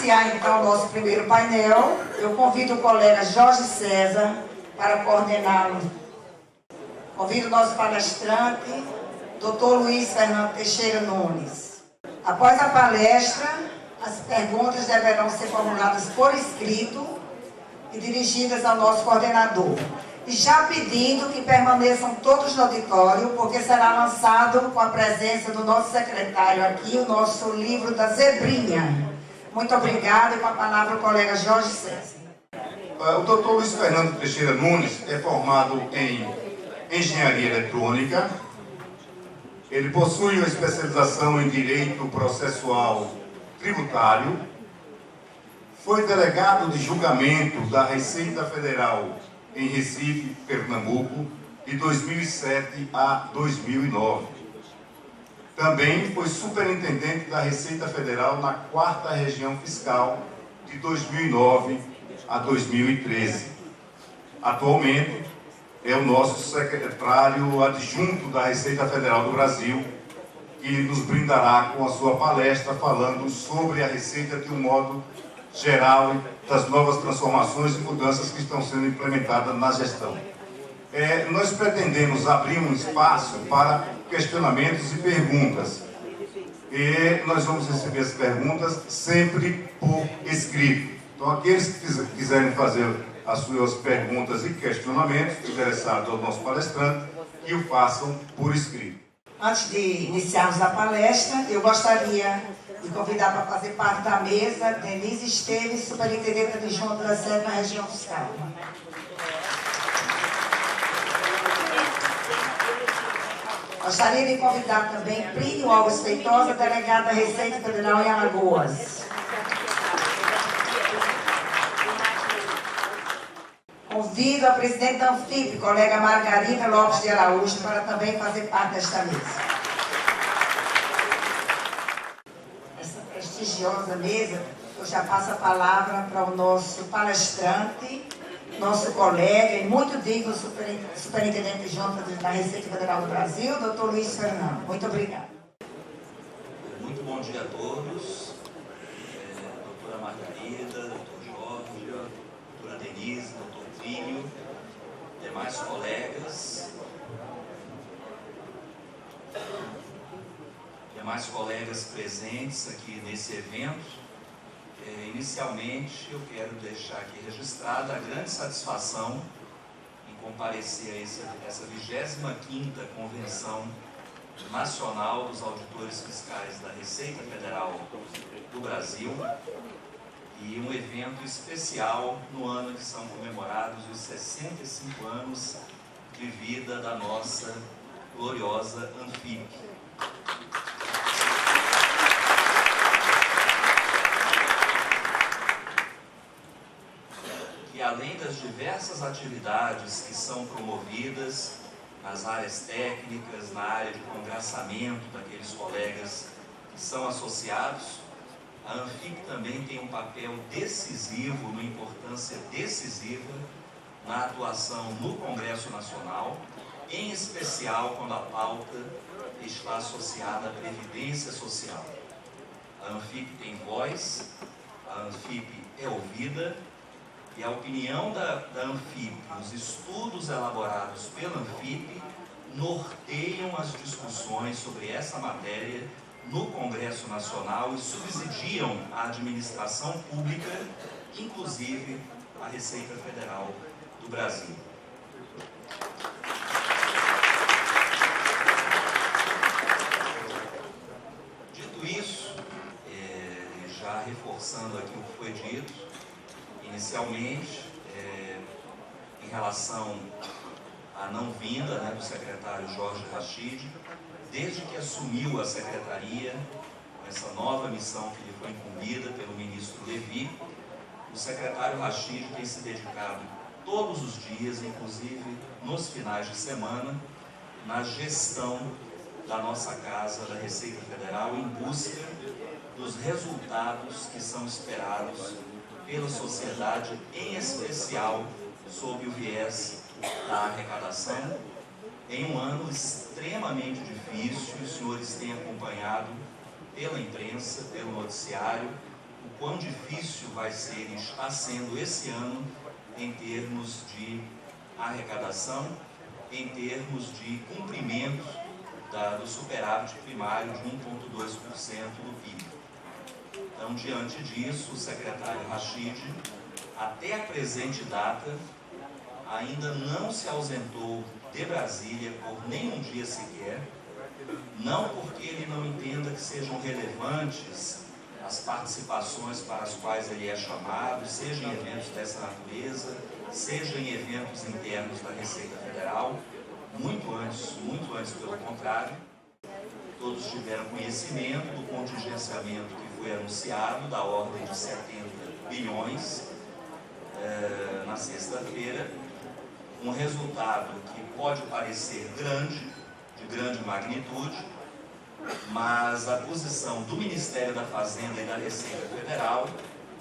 iniciar então o nosso primeiro painel, eu convido o colega Jorge César para coordená-lo. Convido o nosso palestrante, Dr. Luiz Fernando Teixeira Nunes. Após a palestra, as perguntas deverão ser formuladas por escrito e dirigidas ao nosso coordenador. E já pedindo que permaneçam todos no auditório, porque será lançado com a presença do nosso secretário aqui, o nosso livro da Zebrinha. Muito obrigada e com a palavra o colega Jorge César. O Dr. Luiz Fernando Teixeira Nunes é formado em Engenharia Eletrônica. Ele possui uma especialização em Direito Processual Tributário. Foi delegado de julgamento da Receita Federal em Recife, Pernambuco, de 2007 a 2009. Também foi superintendente da Receita Federal na 4ª Região Fiscal, de 2009 a 2013. Atualmente, é o nosso secretário adjunto da Receita Federal do Brasil, que nos brindará com a sua palestra falando sobre a Receita de um modo geral das novas transformações e mudanças que estão sendo implementadas na gestão. Nós pretendemos abrir um espaço para questionamentos e perguntas. E nós vamos receber as perguntas sempre por escrito. Então, aqueles que quiserem fazer as suas perguntas e questionamentos interessados ao nosso palestrante, que o façam por escrito. Antes de iniciarmos a palestra, eu gostaria de convidar para fazer parte da mesa Denise Esteves, superintendente adjunta da 7ª Região Fiscal. Gostaria de convidar também Plínio Alves Feitosa, delegado da Receita Federal em Alagoas. Convido a presidente da Anfip, colega Margarida Lopes de Araújo, para também fazer parte desta mesa. Essa prestigiosa mesa, eu já passo a palavra para o nosso palestrante, nosso colega e muito digno superintendente adjunto da Receita Federal do Brasil, Dr. Luiz Fernando. Muito obrigada. Muito bom dia a todos. Doutora Margarida, doutor Jorge, doutora Denise, doutor Plínio, demais colegas presentes aqui nesse evento. Inicialmente, eu quero deixar aqui registrada a grande satisfação em comparecer a essa 25ª Convenção Nacional dos Auditores Fiscais da Receita Federal do Brasil, e um evento especial no ano que são comemorados os 65 anos de vida da nossa gloriosa Anfip. E além das diversas atividades que são promovidas nas áreas técnicas, na área de congraçamento daqueles colegas que são associados, a Anfip também tem um papel decisivo, uma importância decisiva na atuação no Congresso Nacional, em especial quando a pauta está associada à Previdência Social. A Anfip tem voz, a Anfip é ouvida, e a opinião da Anfip, os estudos elaborados pela Anfip, norteiam as discussões sobre essa matéria no Congresso Nacional e subsidiam a administração pública, inclusive a Receita Federal do Brasil. Dito isso, já reforçando aqui o que foi dito, inicialmente, em relação à não vinda do secretário Jorge Rachid, desde que assumiu a secretaria, com essa nova missão que lhe foi incumbida pelo ministro Levi, o secretário Rachid tem se dedicado todos os dias, inclusive nos finais de semana, na gestão da nossa casa, da Receita Federal, em busca dos resultados que são esperados pela sociedade, em especial sob o viés da arrecadação, em um ano extremamente difícil. Os senhores têm acompanhado pela imprensa, pelo noticiário, o quão difícil vai ser e está sendo esse ano em termos de arrecadação, em termos de cumprimento do superávit primário de 1,2% do PIB. Então, diante disso, o secretário Rachid, até a presente data, ainda não se ausentou de Brasília por nenhum dia sequer, não porque ele não entenda que sejam relevantes as participações para as quais ele é chamado, seja em eventos dessa natureza, seja em eventos internos da Receita Federal, muito antes pelo contrário. Todos tiveram conhecimento do contingenciamento que foi anunciado, da ordem de 70 bilhões na sexta-feira, um resultado que pode parecer grande, de grande magnitude, mas a posição do Ministério da Fazenda e da Receita Federal,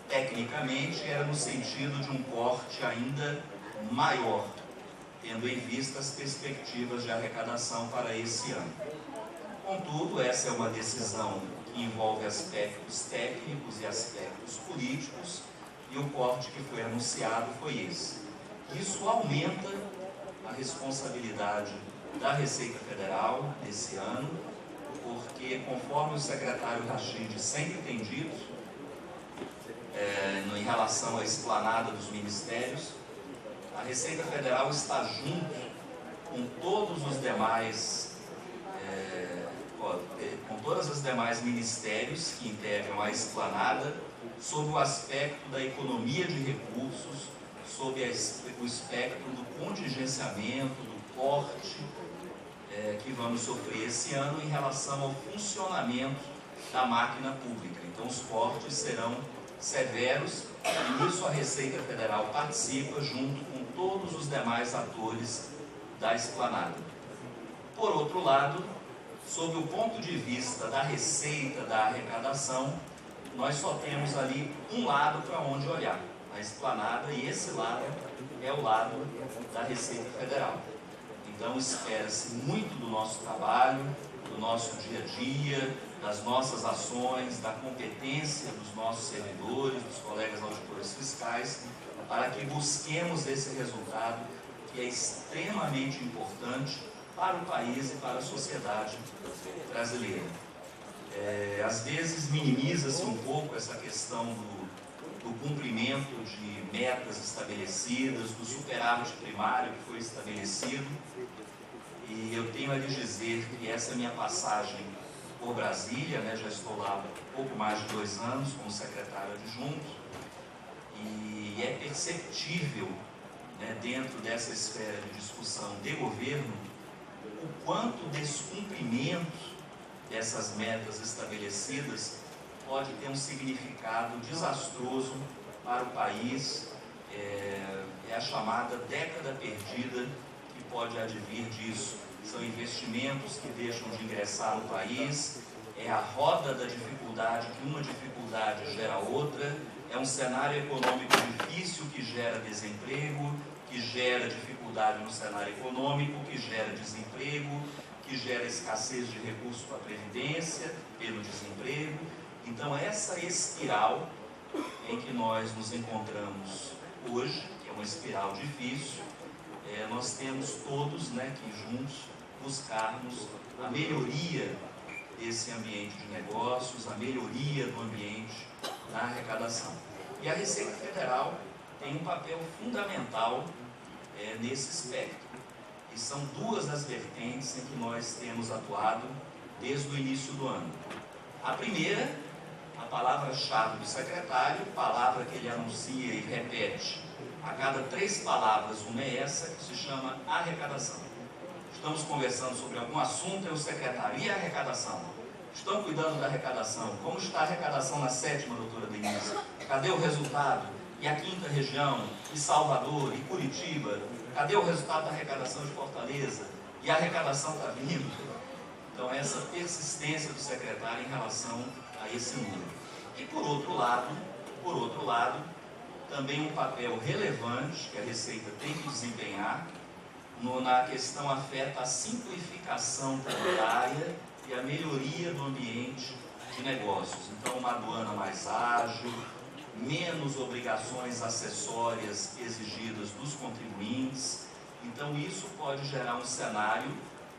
tecnicamente, era no sentido de um corte ainda maior, tendo em vista as perspectivas de arrecadação para esse ano. Contudo, essa é uma decisão que envolve aspectos técnicos e aspectos políticos, e o corte que foi anunciado foi esse. Isso aumenta a responsabilidade da Receita Federal nesse ano, porque, conforme o secretário Rachid sempre tem dito, em relação à esplanada dos ministérios, a Receita Federal está junto com todos os demais, com todas as demais ministérios que integram a esplanada, sob o aspecto da economia de recursos, sob o espectro do contingenciamento, do corte que vamos sofrer esse ano em relação ao funcionamento da máquina pública. Então, os cortes serão severos e nisso a Receita Federal participa junto com todos os demais atores da esplanada. Por outro lado, sob o ponto de vista da receita, da arrecadação, nós só temos ali um lado para onde olhar, a esplanada, e esse lado é o lado da Receita Federal. Então, espera-se muito do nosso trabalho, do nosso dia a dia, das nossas ações, da competência dos nossos servidores, dos colegas auditores fiscais, para que busquemos esse resultado que é extremamente importante para o país e para a sociedade brasileira. Às vezes minimiza-se um pouco essa questão do cumprimento de metas estabelecidas, do superávit primário que foi estabelecido, e eu tenho a lhe dizer que essa minha passagem por Brasília, já estou lá há pouco mais de 2 anos como secretário adjunto, e é perceptível, dentro dessa esfera de discussão de governo, o quanto o descumprimento dessas metas estabelecidas pode ter um significado desastroso para o país. É a chamada década perdida que pode advir disso. São investimentos que deixam de ingressar no país, é a roda da dificuldade, que uma dificuldade gera outra, é um cenário econômico difícil que gera desemprego, que gera dificuldade no cenário econômico, que gera desemprego, que gera escassez de recursos para a previdência, pelo desemprego. Então, essa espiral em que nós nos encontramos hoje, que é uma espiral difícil, nós temos todos que juntos buscarmos a melhoria desse ambiente de negócios, a melhoria do ambiente da arrecadação. E a Receita Federal tem um papel fundamental nesse espectro. E são 2 as vertentes em que nós temos atuado desde o início do ano. A primeira, a palavra-chave do secretário, palavra que ele anuncia e repete a cada 3 palavras, uma é essa, que se chama arrecadação. Estamos conversando sobre algum assunto, e o secretário, e a arrecadação? Estão cuidando da arrecadação? Como está a arrecadação na 7ª, doutora Denise? Cadê o resultado? E a 5ª região? E Salvador? E Curitiba? Cadê o resultado da arrecadação de Fortaleza? E a arrecadação está vindo? Então, essa persistência do secretário em relação a esse número. E por outro lado, também um papel relevante que a Receita tem que desempenhar na questão afeta a simplificação tributária e a melhoria do ambiente de negócios. Então, uma aduana mais ágil, menos obrigações acessórias exigidas dos contribuintes. Então, isso pode gerar um cenário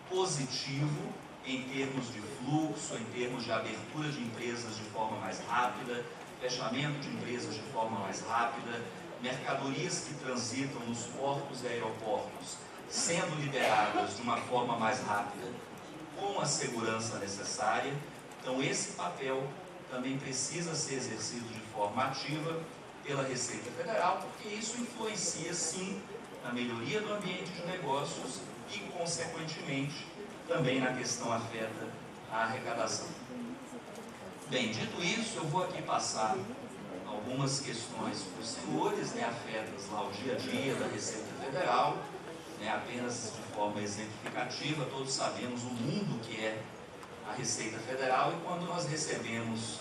positivo em termos de fluxo, em termos de abertura de empresas de forma mais rápida, fechamento de empresas de forma mais rápida, mercadorias que transitam nos portos e aeroportos sendo liberadas de uma forma mais rápida, com a segurança necessária. Então, esse papel também precisa ser exercido de forma ativa pela Receita Federal, porque isso influencia, sim, na melhoria do ambiente de negócios e, consequentemente, também na questão afeta a arrecadação. Bem, dito isso, eu vou aqui passar algumas questões para os senhores, afetas lá ao dia a dia da Receita Federal, apenas de forma exemplificativa. Todos sabemos o mundo que é a Receita Federal, e quando nós recebemos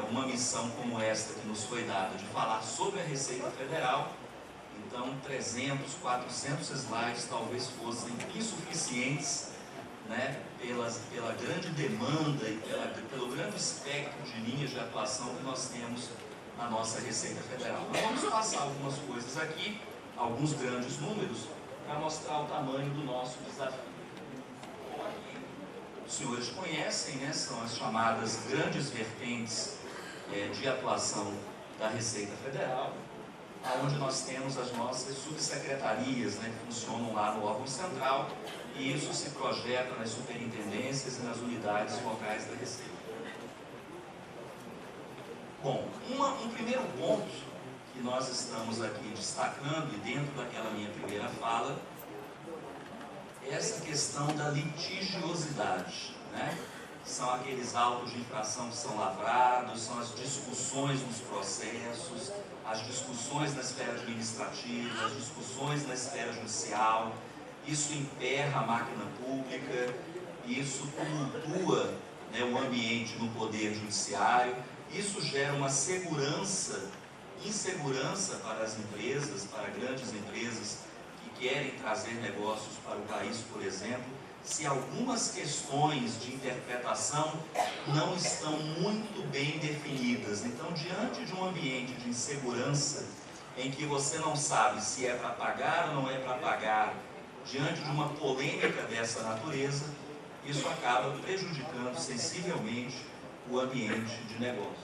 uma missão como esta que nos foi dada, de falar sobre a Receita Federal, então 300, 400 slides talvez fossem insuficientes, pela grande demanda e pelo grande espectro de linhas de atuação que nós temos na nossa Receita Federal. Nós vamos passar algumas coisas aqui, alguns grandes números, para mostrar o tamanho do nosso desafio. Bom, aqui, os senhores conhecem, são as chamadas grandes vertentes de atuação da Receita Federal, onde nós temos as nossas subsecretarias, que funcionam lá no órgão central, e isso se projeta nas superintendências e nas unidades locais da Receita. Bom, um primeiro ponto que nós estamos aqui destacando, e dentro daquela minha primeira fala, é essa questão da litigiosidade, São aqueles autos de infração que são lavrados, são as discussões nos processos, as discussões na esfera administrativa, as discussões na esfera judicial. Isso emperra a máquina pública, isso tumultua o ambiente no poder judiciário, isso gera uma insegurança para as empresas, para grandes empresas que querem trazer negócios para o país, por exemplo, se algumas questões de interpretação não estão muito bem definidas. Então, diante de um ambiente de insegurança, em que você não sabe se é para pagar ou não é para pagar, diante de uma polêmica dessa natureza, isso acaba prejudicando sensivelmente o ambiente de negócios.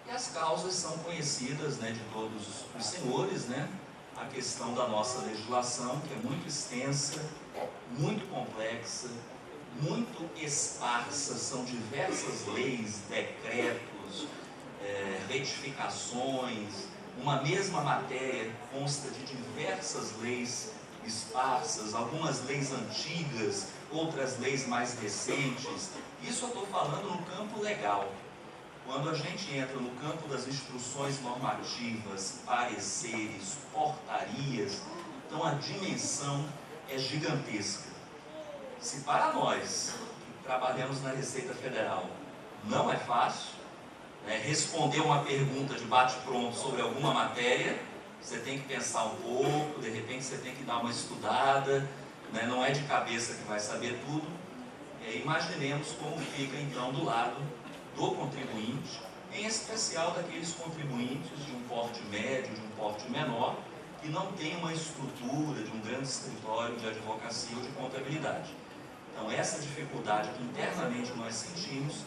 E as causas são conhecidas de todos os senhores, a questão da nossa legislação, que é muito extensa, muito complexa, muito esparsa, são diversas leis, decretos, retificações, uma mesma matéria consta de diversas leis esparsas, algumas leis antigas, outras leis mais recentes. Isso eu estou falando no campo legal. Quando a gente entra no campo das instruções normativas, pareceres, portarias, então a dimensão é gigantesca. Se para nós, que trabalhamos na Receita Federal, não é fácil, responder uma pergunta de bate-pronto sobre alguma matéria, você tem que pensar um pouco, de repente você tem que dar uma estudada, não é de cabeça que vai saber tudo. Imaginemos como fica então do lado do contribuinte, em especial daqueles contribuintes de um porte médio, de um porte menor, que não tem uma estrutura de um grande escritório de advocacia ou de contabilidade. Então, essa dificuldade que internamente nós sentimos,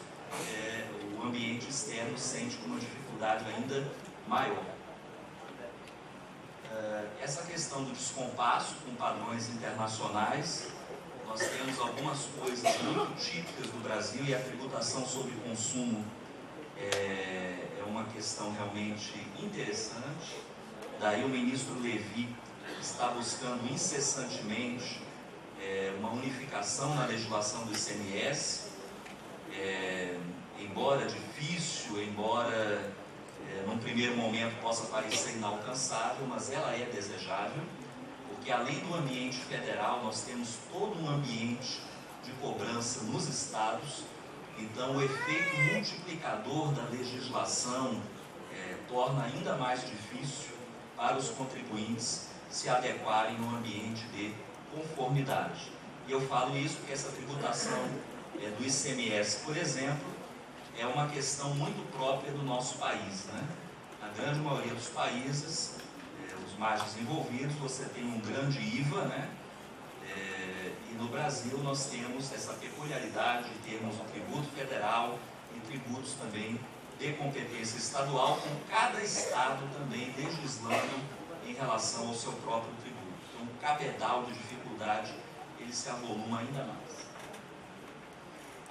o ambiente externo sente com uma dificuldade ainda maior. Essa questão do descompasso com padrões internacionais, nós temos algumas coisas muito típicas do Brasil, e a tributação sobre consumo é uma questão realmente interessante. Daí o ministro Levi está buscando incessantemente uma unificação na legislação do ICMS, embora difícil, embora num primeiro momento possa parecer inalcançável, mas ela é desejável, porque além do ambiente federal, nós temos todo um ambiente de cobrança nos estados. Então o efeito multiplicador da legislação torna ainda mais difícil para os contribuintes se adequarem no ambiente de conformidade. E eu falo isso porque essa tributação do ICMS, por exemplo, é uma questão muito própria do nosso país, né? Na grande maioria dos países, os mais desenvolvidos, você tem um grande IVA, né? E no Brasil nós temos essa peculiaridade de termos um tributo federal e tributos também de competência estadual, com cada estado também legislando em relação ao seu próprio tributo. Então, o cabedal de dificuldade, ele se avoluma ainda mais.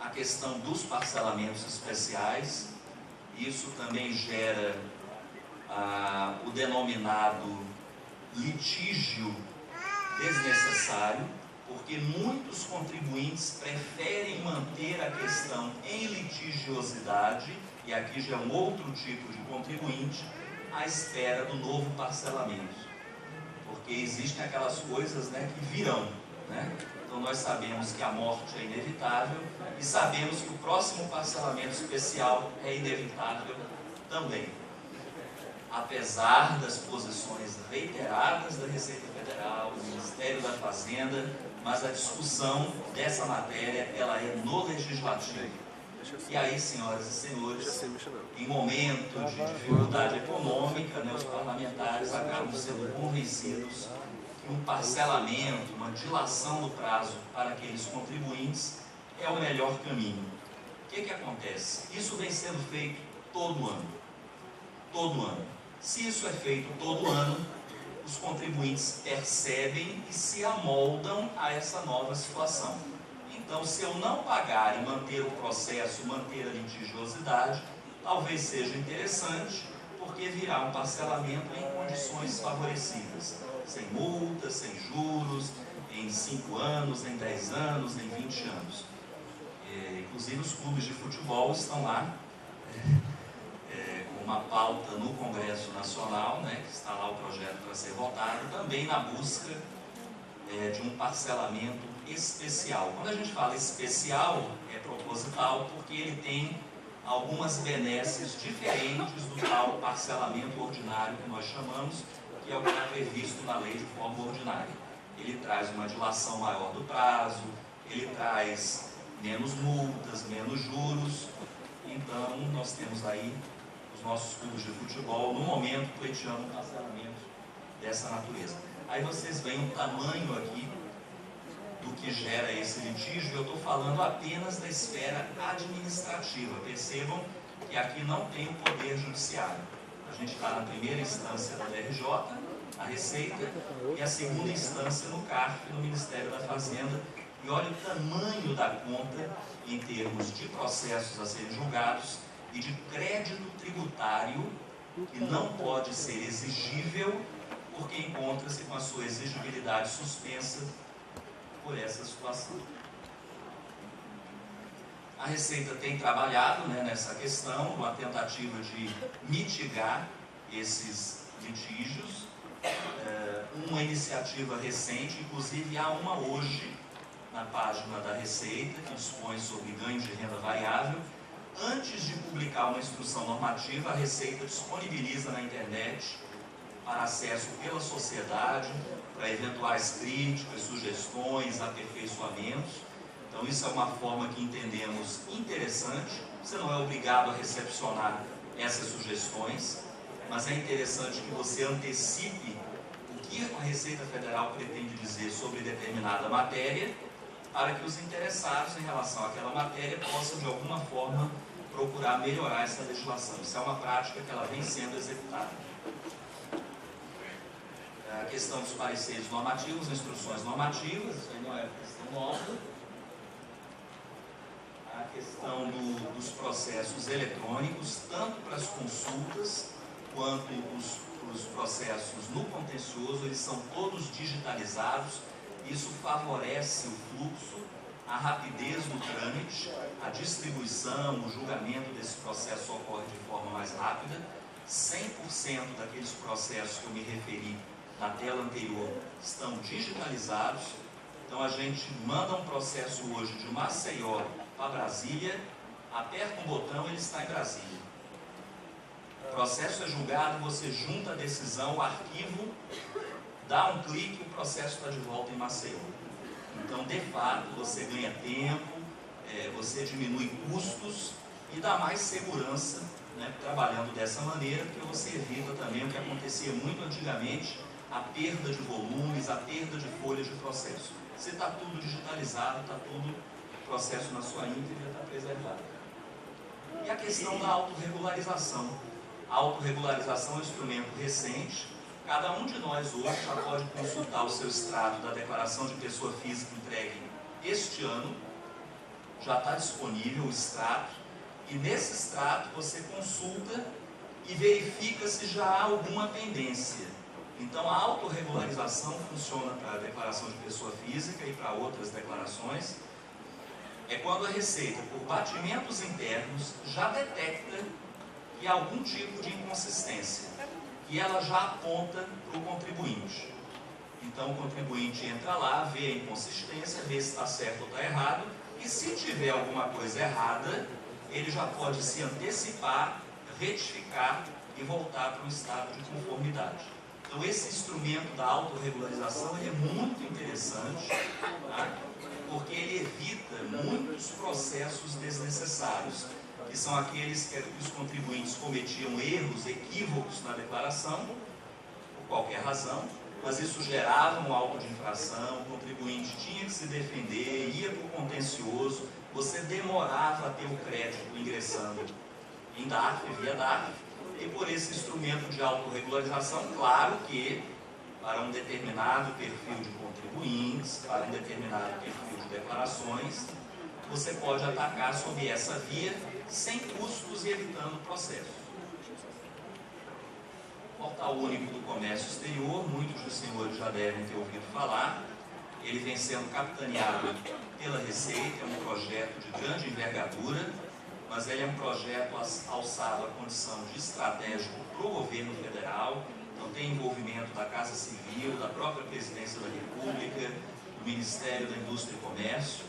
A questão dos parcelamentos especiais, isso também gera o denominado litígio desnecessário, porque muitos contribuintes preferem manter a questão em litigiosidade, e aqui já é um outro tipo de contribuinte, à espera do novo parcelamento. Porque existem aquelas coisas, né, que virão, né? Então nós sabemos que a morte é inevitável e sabemos que o próximo parcelamento especial é inevitável também. Apesar das posições reiteradas da Receita Federal, do Ministério da Fazenda, mas a discussão dessa matéria, ela é no Legislativo. E aí, senhoras e senhores, em momento de dificuldade econômica, né, os parlamentares acabam sendo convencidos que um parcelamento, uma dilação do prazo para aqueles contribuintes é o melhor caminho. O que acontece? Isso vem sendo feito todo ano. Todo ano. Se isso é feito todo ano, os contribuintes percebem e se amoldam a essa nova situação. Então, se eu não pagar e manter o processo, manter a litigiosidade, talvez seja interessante, porque virá um parcelamento em condições favorecidas, sem multas, sem juros, em 5 anos, em 10 anos, em 20 anos. Inclusive, os clubes de futebol estão lá com uma pauta no Congresso Nacional, né, que está lá o projeto para ser votado, também na busca de um parcelamento especial. Quando a gente fala especial, é proposital, porque ele tem algumas benesses diferentes do tal parcelamento ordinário que nós chamamos, que é o que está previsto na lei de forma ordinária. Ele traz uma dilação maior do prazo, ele traz menos multas, menos juros. Então, nós temos aí os nossos clubes de futebol, no momento, pleiteando um parcelamento dessa natureza. Aí vocês veem o tamanho aqui do que gera esse litígio. Eu estou falando apenas da esfera administrativa. Percebam que aqui não tem o poder judiciário. A gente está na primeira instância da DRJ, a Receita, e a segunda instância no CARF, no Ministério da Fazenda. E olha o tamanho da conta em termos de processos a serem julgados e de crédito tributário que não pode ser exigível porque encontra-se com a sua exigibilidade suspensa por essa situação. A Receita tem trabalhado, né, nessa questão, uma tentativa de mitigar esses litígios. Uma iniciativa recente, inclusive há uma hoje na página da Receita, que dispõe sobre ganho de renda variável. Antes de publicar uma instrução normativa, a Receita disponibiliza na internet para acesso pela sociedade, para eventuais críticas, sugestões, aperfeiçoamentos. Então isso é uma forma que entendemos interessante. Você não é obrigado a recepcionar essas sugestões, mas é interessante que você antecipe o que a Receita Federal pretende dizer sobre determinada matéria, para que os interessados em relação àquela matéria possam de alguma forma procurar melhorar essa legislação. Isso é uma prática que ela vem sendo executada. A questão dos pareceres normativos, instruções normativas, isso aí não é questão nova. A questão dos processos eletrônicos, tanto para as consultas quanto os processos no contencioso, eles são todos digitalizados. Isso favorece o fluxo, a rapidez no trâmite, a distribuição, o julgamento desse processo ocorre de forma mais rápida. 100% daqueles processos que eu me referi na tela anterior estão digitalizados. Então a gente manda um processo hoje de Maceió para Brasília, aperta um botão, ele está em Brasília. O processo é julgado, você junta a decisão, o arquivo, dá um clique e o processo está de volta em Maceió. Então, de fato, você ganha tempo, você diminui custos e dá mais segurança, né, trabalhando dessa maneira, porque você evita também o que acontecia muito antigamente, a perda de volumes, a perda de folha de processo. Se está tudo digitalizado, está tudo o processo na sua íntegra, está preservado. E a questão da autorregularização. A autorregularização é um instrumento recente. Cada um de nós hoje já pode consultar o seu extrato da declaração de pessoa física entregue este ano. Já está disponível o extrato. E nesse extrato você consulta e verifica se já há alguma pendência. Então a autorregularização funciona para a declaração de pessoa física e para outras declarações. É quando a Receita, por batimentos internos, já detecta que há algum tipo de inconsistência e ela já aponta para o contribuinte. Então o contribuinte entra lá, vê a inconsistência, vê se está certo ou está errado, e se tiver alguma coisa errada, ele já pode se antecipar, retificar e voltar para um estado de conformidade. Então esse instrumento da autorregularização é muito interessante, tá? Porque ele evita muitos processos desnecessários, que são aqueles que os contribuintes cometiam erros, equívocos na declaração, por qualquer razão, mas isso gerava um auto de infração, o contribuinte tinha que se defender, ia para o contencioso, você demorava a ter o crédito ingressando em DARF, via DARF, e por esse instrumento de autorregularização, claro que para um determinado perfil de contribuintes, para um determinado perfil de declarações, você pode atacar sob essa via sem custos e evitando o processo. Portal Único do Comércio Exterior, muitos dos senhores já devem ter ouvido falar. Ele vem sendo capitaneado pela Receita, é um projeto de grande envergadura, mas ele é um projeto alçado à condição de estratégico para o governo federal. Então tem envolvimento da Casa Civil, da própria Presidência da República, do Ministério da Indústria e Comércio.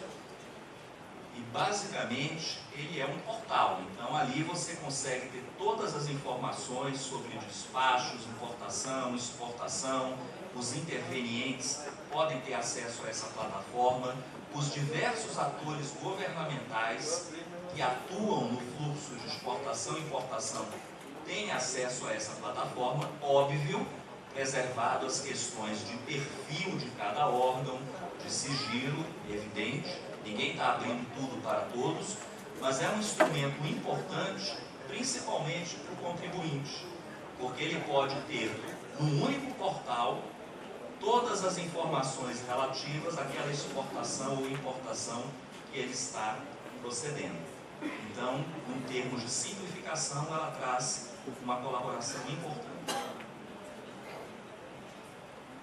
E basicamente ele é um portal, então ali você consegue ter todas as informações sobre despachos, importação, exportação, os intervenientes podem ter acesso a essa plataforma, os diversos atores governamentais que atuam no fluxo de exportação e importação têm acesso a essa plataforma, óbvio, preservado as questões de perfil de cada órgão, de sigilo, evidente. Ninguém está abrindo tudo para todos, mas é um instrumento importante, principalmente para o contribuinte, porque ele pode ter, num único portal, todas as informações relativas àquela exportação ou importação que ele está procedendo. Então, em termos de simplificação, ela traz uma colaboração importante.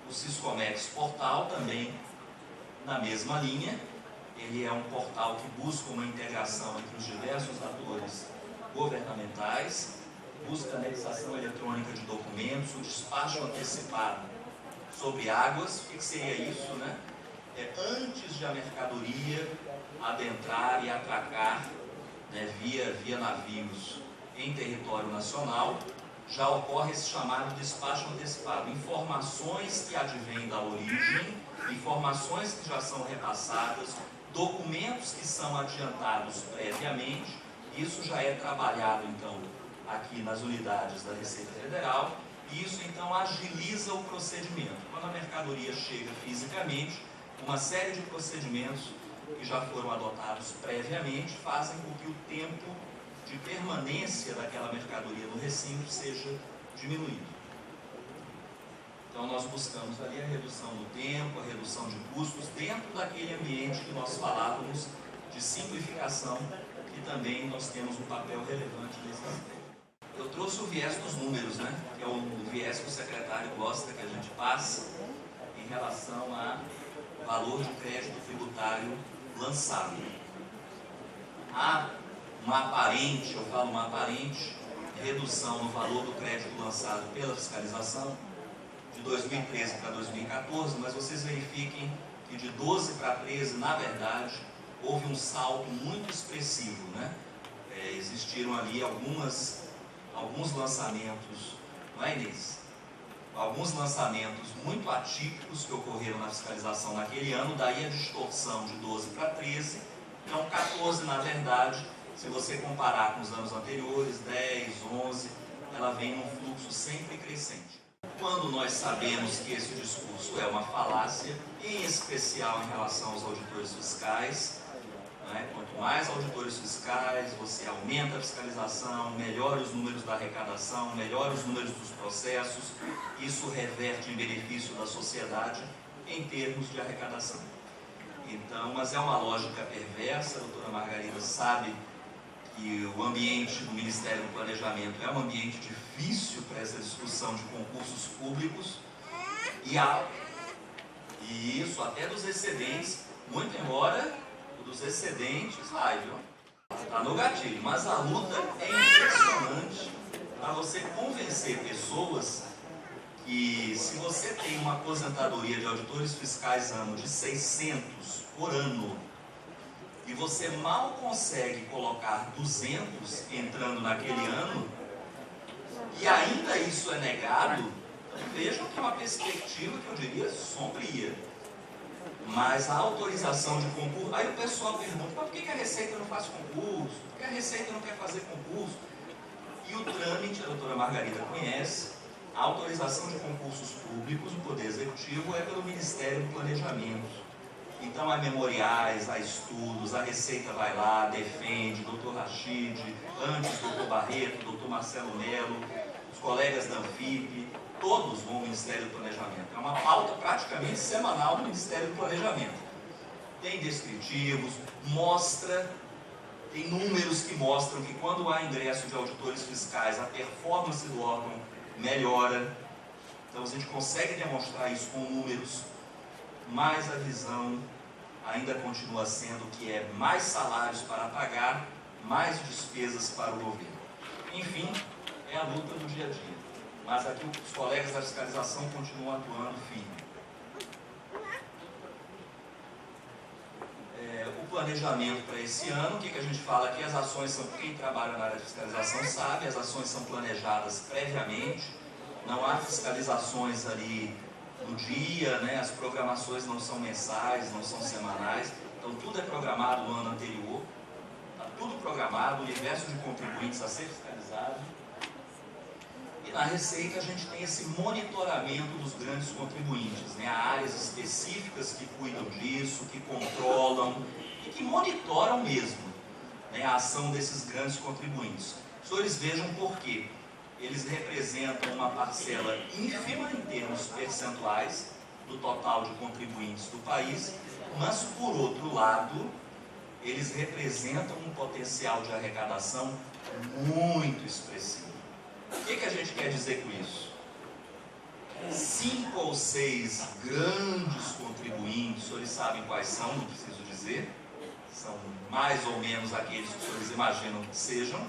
O Siscomex Portal também, na mesma linha, ele é um portal que busca uma integração entre os diversos atores governamentais, busca a anexação eletrônica de documentos, o despacho antecipado sobre águas. O que seria isso, né? É antes de a mercadoria adentrar e atracar, né, via navios em território nacional, já ocorre esse chamado despacho antecipado. Informações que advêm da origem, informações que já são repassadas, documentos que são adiantados previamente. Isso já é trabalhado, então, aqui nas unidades da Receita Federal, e isso, então, agiliza o procedimento. Quando a mercadoria chega fisicamente, uma série de procedimentos que já foram adotados previamente fazem com que o tempo de permanência daquela mercadoria no recinto seja diminuído. Então nós buscamos ali a redução do tempo, a redução de custos dentro daquele ambiente que nós falávamos de simplificação, que também nós temos um papel relevante nesse aspecto. Eu trouxe o viés dos números, né? Que é o viés que o secretário gosta que a gente passe em relação a valor de crédito tributário lançado. Há uma aparente, eu falo uma aparente, redução no valor do crédito lançado pela fiscalização de 2013 para 2014, mas vocês verifiquem que de 12 para 13, na verdade, houve um salto muito expressivo, né? Existiram ali alguns lançamentos, não é, Inês? Alguns lançamentos muito atípicos que ocorreram na fiscalização naquele ano, daí a distorção de 12 para 13, Então 14, na verdade, se você comparar com os anos anteriores, 10, 11, ela vem num fluxo sempre crescente. Quando nós sabemos que esse discurso é uma falácia, em especial em relação aos auditores fiscais, né? Quanto mais auditores fiscais, você aumenta a fiscalização, melhora os números da arrecadação, melhora os números dos processos, isso reverte em benefício da sociedade em termos de arrecadação. Então, mas é uma lógica perversa, a doutora Margarida sabe que o ambiente do Ministério do Planejamento é um ambiente difícil para essa discussão de concursos públicos e isso até dos excedentes, muito embora o dos excedentes, está no gatilho, mas a luta é impressionante para você convencer pessoas que se você tem uma aposentadoria de auditores fiscais ano de 600 por ano, e você mal consegue colocar 200 entrando naquele ano, e ainda isso é negado, então vejam que é uma perspectiva que eu diria sombria. Mas a autorização de concurso, aí o pessoal pergunta, mas por que a Receita não faz concurso? Por que a Receita não quer fazer concurso? E o trâmite, a doutora Margarida conhece, a autorização de concursos públicos do Poder Executivo é pelo Ministério do Planejamento. Então há memoriais, há estudos, a Receita vai lá, defende, doutor Rachid, antes doutor Barreto, doutor Marcelo Melo, os colegas da Anfip, todos vão ao Ministério do Planejamento. É uma pauta praticamente semanal do Ministério do Planejamento. Tem descritivos, tem números que mostram que quando há ingresso de auditores fiscais, a performance do órgão melhora. Então a gente consegue demonstrar isso com números, mas a visão ainda continua sendo que é mais salários para pagar, mais despesas para o governo. Enfim, é a luta do dia a dia. Mas aqui os colegas da fiscalização continuam atuando firme. O planejamento para esse ano, o que a gente fala aqui? As ações são, quem trabalha na área de fiscalização sabe, as ações são planejadas previamente, não há fiscalizações ali no dia, né? As programações não são mensais, não são semanais, então tudo é programado no ano anterior, está tudo programado, o universo de contribuintes a ser fiscalizado. E na Receita a gente tem esse monitoramento dos grandes contribuintes, né? Há áreas específicas que cuidam disso, que controlam e que monitoram mesmo, né, a ação desses grandes contribuintes. Os senhores vejam por quê. Eles representam uma parcela ínfima em termos percentuais do total de contribuintes do país, mas, por outro lado, eles representam um potencial de arrecadação muito expressivo. O que a gente quer dizer com isso? 5 ou 6 grandes contribuintes, os senhores sabem quais são, não preciso dizer, são mais ou menos aqueles que os senhores imaginam que sejam.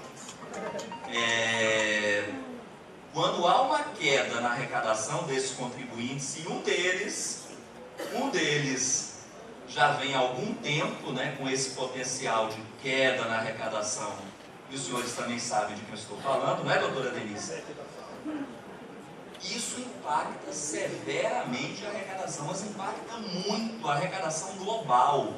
Quando há uma queda na arrecadação desses contribuintes, se um deles já vem há algum tempo, né, com esse potencial de queda na arrecadação, e os senhores também sabem de quem eu estou falando, não é, doutora Denise? Isso impacta severamente a arrecadação, mas impacta muito a arrecadação global,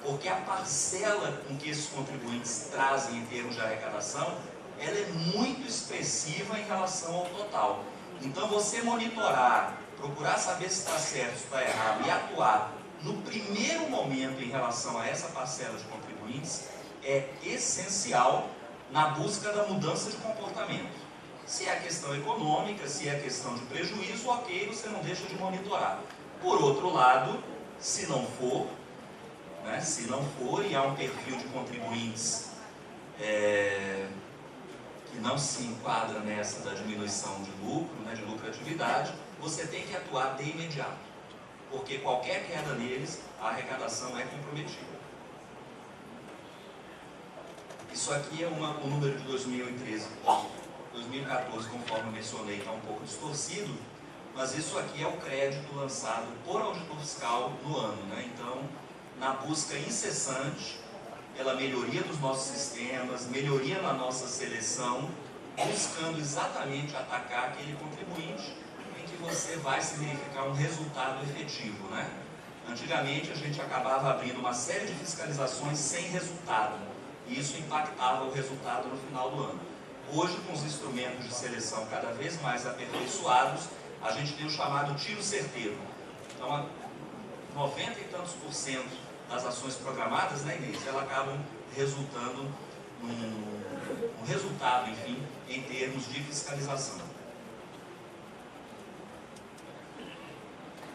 porque a parcela com que esses contribuintes trazem em termos de arrecadação, ela é muito expressiva em relação ao total. Então você monitorar, procurar saber se está certo, se está errado e atuar no primeiro momento em relação a essa parcela de contribuintes é essencial na busca da mudança de comportamento. Se é questão econômica, se é questão de prejuízo, ok, você não deixa de monitorar. Por outro lado, se não for, né, e há um perfil de contribuintes que não se enquadra nessa da diminuição de lucro, né, de lucratividade, você tem que atuar de imediato, porque qualquer queda neles, a arrecadação é comprometida. Isso aqui é o número de 2013. 2014, conforme eu mencionei, está um pouco distorcido, mas isso aqui é o crédito lançado por auditor fiscal no ano, né? Então, na busca incessante pela melhoria dos nossos sistemas, melhoria na nossa seleção, buscando exatamente atacar aquele contribuinte em que você vai se verificar um resultado efetivo, né? Antigamente a gente acabava abrindo uma série de fiscalizações sem resultado, e isso impactava o resultado no final do ano. Hoje, com os instrumentos de seleção cada vez mais aperfeiçoados, a gente tem o chamado tiro certeiro. Então, 90 e tantos % das ações programadas, né, Inês, elas acabam resultando num resultado, enfim, em termos de fiscalização.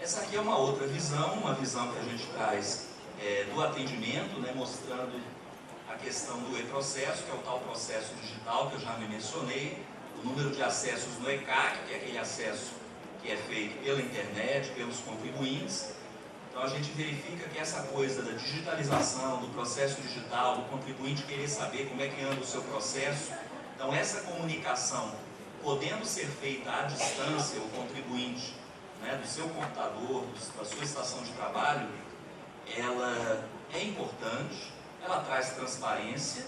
Essa aqui é uma outra visão, uma visão que a gente traz do atendimento, né, mostrando a questão do e-processo, que é o tal processo digital que eu já me mencionei, o número de acessos no ECAC, que é aquele acesso que é feito pela internet, pelos contribuintes. Então a gente verifica que essa coisa da digitalização, do processo digital, do contribuinte querer saber como é que anda o seu processo, então essa comunicação podendo ser feita à distância, o contribuinte, né, do seu computador, da sua estação de trabalho, ela é importante, ela traz transparência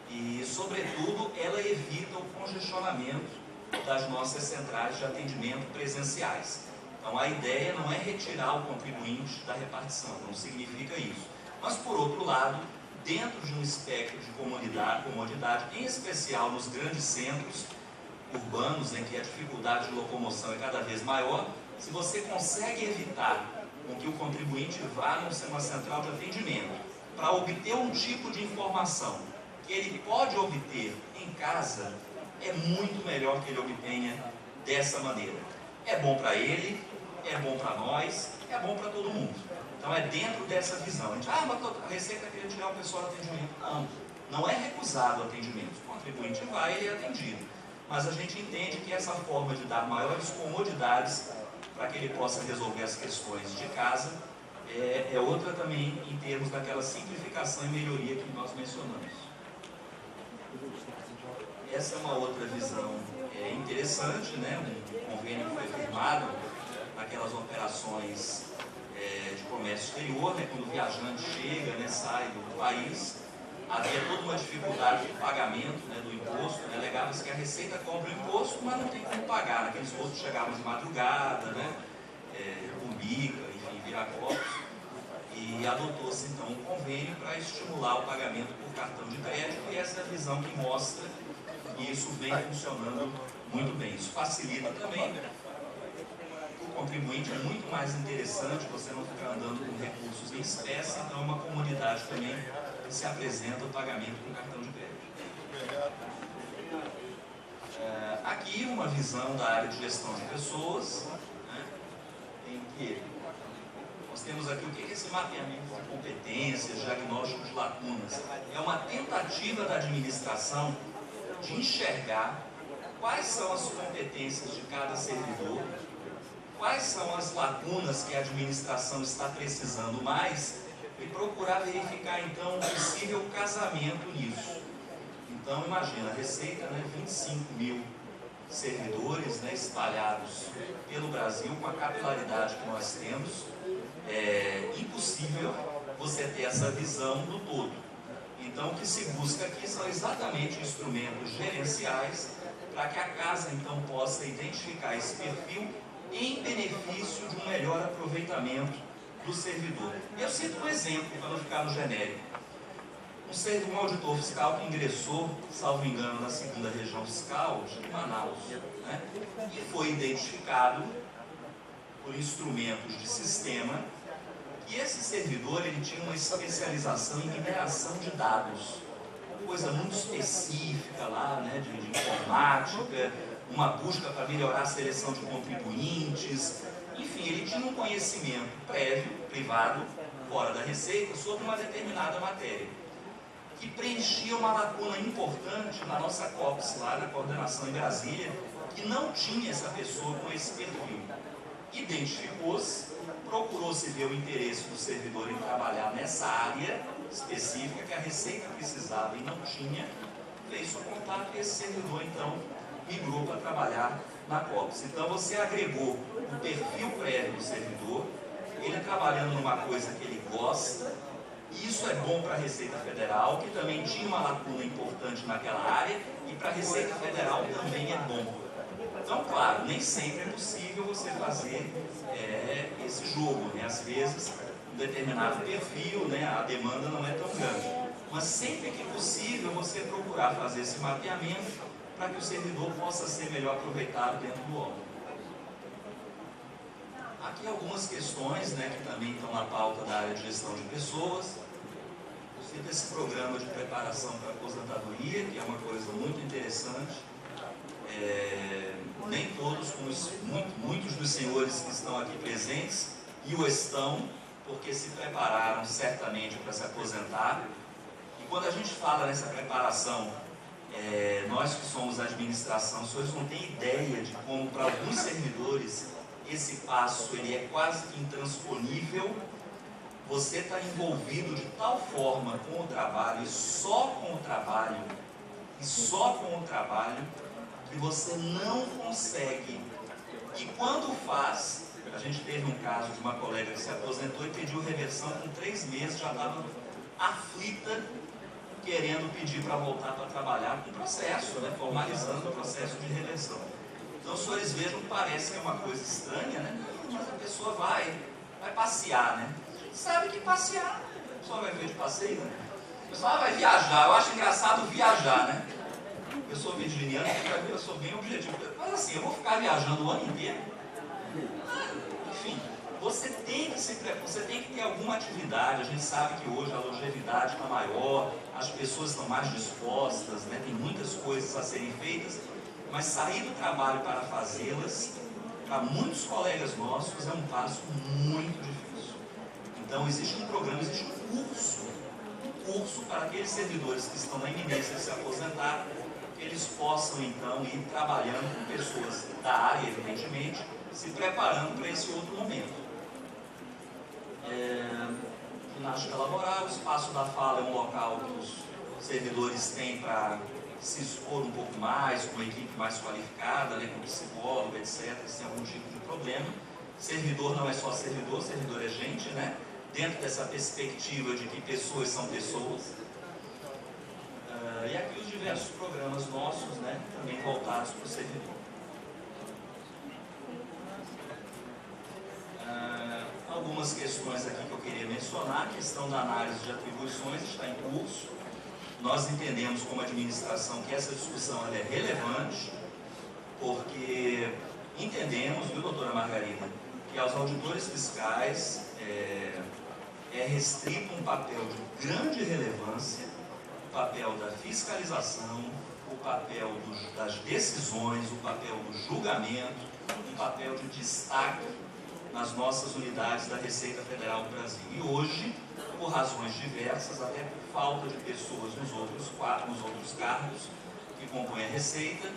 e, sobretudo, ela evita o congestionamento das nossas centrais de atendimento presenciais. Então, a ideia não é retirar o contribuinte da repartição, não significa isso. Mas, por outro lado, dentro de um espectro de comodidade, em especial nos grandes centros urbanos, em que a dificuldade de locomoção é cada vez maior, se você consegue evitar com que o contribuinte vá numa central de atendimento para obter um tipo de informação que ele pode obter em casa, é muito melhor que ele obtenha dessa maneira. É bom para ele, é bom para nós, é bom para todo mundo. Então é dentro dessa visão. A gente, mas a Receita queria tirar o pessoal do atendimento. Não é recusado o atendimento. O contribuinte vai e ele é atendido. Mas a gente entende que essa forma de dar maiores comodidades para que ele possa resolver as questões de casa é outra também em termos daquela simplificação e melhoria que nós mencionamos. Essa é uma outra visão interessante, né? Um convênio foi firmado naquelas operações de comércio exterior, né? Quando o viajante chega, né, sai do país, havia toda uma dificuldade de pagamento, né, do imposto, né? Alegava-se que a Receita cobra o imposto, mas não tem como pagar. Naqueles outros chegavam de madrugada, né? Umbica, enfim, Viracopos. E adotou-se então um convênio para estimular o pagamento por cartão de crédito, e essa é a visão que mostra que isso vem funcionando muito bem. Isso facilita também. O contribuinte é muito mais interessante você não ficar andando com recursos em espécie, então é uma comunidade também que se apresenta o pagamento com cartão de crédito. Aqui uma visão da área de gestão de pessoas, né, em que nós temos aqui o que é esse mapeamento de competências, diagnóstico de lacunas. É uma tentativa da administração de enxergar quais são as competências de cada servidor, quais são as lacunas que a administração está precisando mais e procurar verificar então um possível casamento nisso. Então imagina, a Receita, né, 25 mil servidores, né, espalhados pelo Brasil, com a capilaridade que nós temos, é impossível você ter essa visão do todo. Então o que se busca aqui são exatamente instrumentos gerenciais para que a casa então possa identificar esse perfil em benefício de um melhor aproveitamento do servidor. Eu cito um exemplo para não ficar no genérico. Um auditor fiscal que ingressou, salvo engano, na 2ª região fiscal de Manaus, né, e foi identificado por instrumentos de sistema que esse servidor ele tinha uma especialização em mineração de dados, uma coisa muito específica lá, né, de informática, uma busca para melhorar a seleção de contribuintes, enfim, ele tinha um conhecimento prévio, privado, fora da Receita, sobre uma determinada matéria, que preenchia uma lacuna importante na nossa COPS, lá na coordenação em Brasília, que não tinha essa pessoa com esse perfil. Identificou-se, procurou-se ver o interesse do servidor em trabalhar nessa área específica que a Receita precisava e não tinha, fez o contato e esse servidor então migrou para trabalhar na COPS. Então você agregou o perfil prévio do servidor, ele trabalhando numa coisa que ele gosta, e isso é bom para a Receita Federal, que também tinha uma lacuna importante naquela área, e para a Receita Federal também é bom. Então, claro, nem sempre é possível você fazer esse jogo, né? Às vezes determinado perfil, né, a demanda não é tão grande. Mas sempre que possível, você procurar fazer esse mapeamento para que o servidor possa ser melhor aproveitado dentro do órgão. Aqui algumas questões, né, que também estão na pauta da área de gestão de pessoas. Cito esse programa de preparação para a aposentadoria, que é uma coisa muito interessante. Nem todos, muitos dos senhores que estão aqui presentes e o estão, porque se prepararam certamente para se aposentar. E quando a gente fala nessa preparação, nós que somos a administração, os senhores não têm ideia de como para alguns servidores esse passo ele é quase que intransponível. Você está envolvido de tal forma com o trabalho, e só com o trabalho, que você não consegue. E quando faz, a gente teve um caso de uma colega que se aposentou e pediu reversão com 3 meses, já estava aflita, querendo pedir para voltar para trabalhar com o processo, né, formalizando o processo de reversão. Então os senhores vejam que parece que é uma coisa estranha, né? Mas a pessoa vai passear, né? Sabe que passear, a pessoa vai ver de passeio, né? A pessoa vai viajar, eu acho engraçado viajar, né? Eu sou virginiano, eu sou bem objetivo, mas assim, eu vou ficar viajando o ano inteiro? Enfim, você tem que ter alguma atividade. A gente sabe que hoje a longevidade está maior, as pessoas estão mais dispostas, né? Tem muitas coisas a serem feitas, mas sair do trabalho para fazê-las, para muitos colegas nossos, é um passo muito difícil. Então existe um programa, existe um curso para aqueles servidores que estão na iminência de se aposentar, que eles possam então ir trabalhando com pessoas da área, evidentemente, se preparando para esse outro momento. Ginástica laboral, o espaço da fala é um local que os servidores têm para se expor um pouco mais, com uma equipe mais qualificada, né, com psicólogo, etc., se tem algum tipo de problema. Servidor não é só servidor é gente, né? Dentro dessa perspectiva de que pessoas são pessoas. E aqui os diversos programas nossos, né, também voltados para o servidor. Algumas questões aqui que eu queria mencionar. A questão da análise de atribuições está em curso. Nós entendemos como administração que essa discussão ela é relevante, porque entendemos, viu, doutora Margarida, que aos auditores fiscais é restrito um papel de grande relevância, o papel da fiscalização, o papel das decisões, o papel do julgamento, um papel de destaque nas nossas unidades da Receita Federal do Brasil. E hoje, por razões diversas, até por falta de pessoas nos outros cargos que compõem a Receita,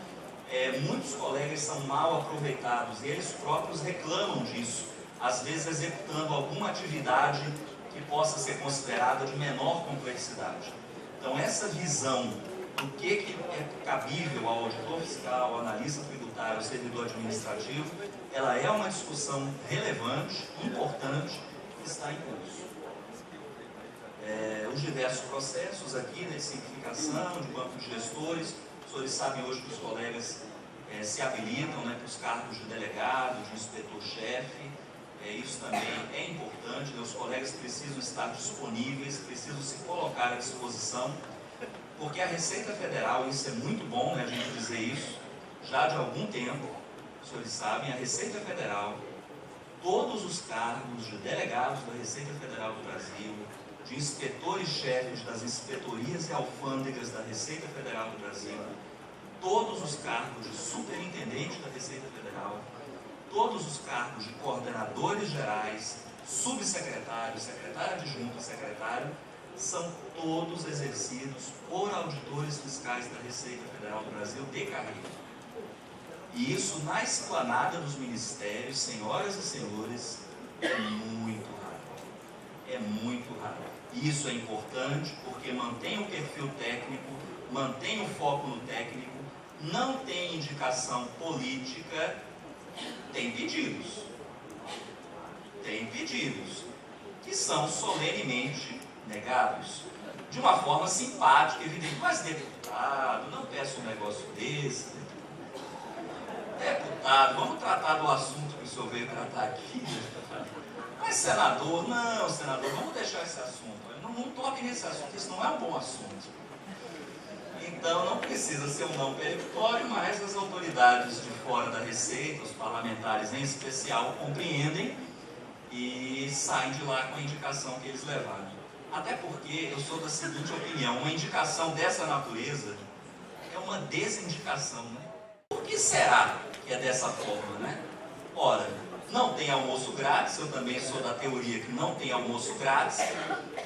muitos colegas são mal aproveitados e eles próprios reclamam disso, às vezes executando alguma atividade que possa ser considerada de menor complexidade. Então essa visão do que é cabível ao auditor fiscal, ao analista tributário, ao servidor administrativo, ela é uma discussão relevante, importante, que está em curso. Os diversos processos aqui, né, de simplificação, de banco de gestores, os senhores sabem hoje que os colegas se habilitam, né, para os cargos de delegado, de inspetor-chefe. Isso também é importante, né? Os colegas precisam estar disponíveis, precisam se colocar à disposição, porque a Receita Federal, isso é muito bom, né, a gente dizer isso, já de algum tempo, os senhores sabem, a Receita Federal, todos os cargos de delegados da Receita Federal do Brasil, de inspetores-chefes das inspetorias e alfândegas da Receita Federal do Brasil, todos os cargos de superintendente da Receita Federal, todos os cargos de coordenadores gerais, subsecretário, secretário adjunto e secretário, são todos exercidos por auditores fiscais da Receita Federal do Brasil de carreira. E isso na esplanada dos ministérios, senhoras e senhores, é muito raro. É muito raro. E isso é importante porque mantém o perfil técnico, mantém o foco no técnico, não tem indicação política. Tem pedidos que são solenemente negados, de uma forma simpática, evidente. Mas deputado, não peça um negócio desse. Deputado, vamos tratar do assunto que o senhor veio tratar aqui. Mas senador, não, senador, vamos deixar esse assunto. Não toque nesse assunto, isso não é um bom assunto. Então não precisa ser um não peremptório, mas as autoridades de fora da Receita, os parlamentares em especial, compreendem e saem de lá com a indicação que eles levaram. Até porque eu sou da seguinte opinião: uma indicação dessa natureza é uma desindicação, né? Por que será que é dessa forma, né? Ora, não tem almoço grátis, eu também sou da teoria que não tem almoço grátis,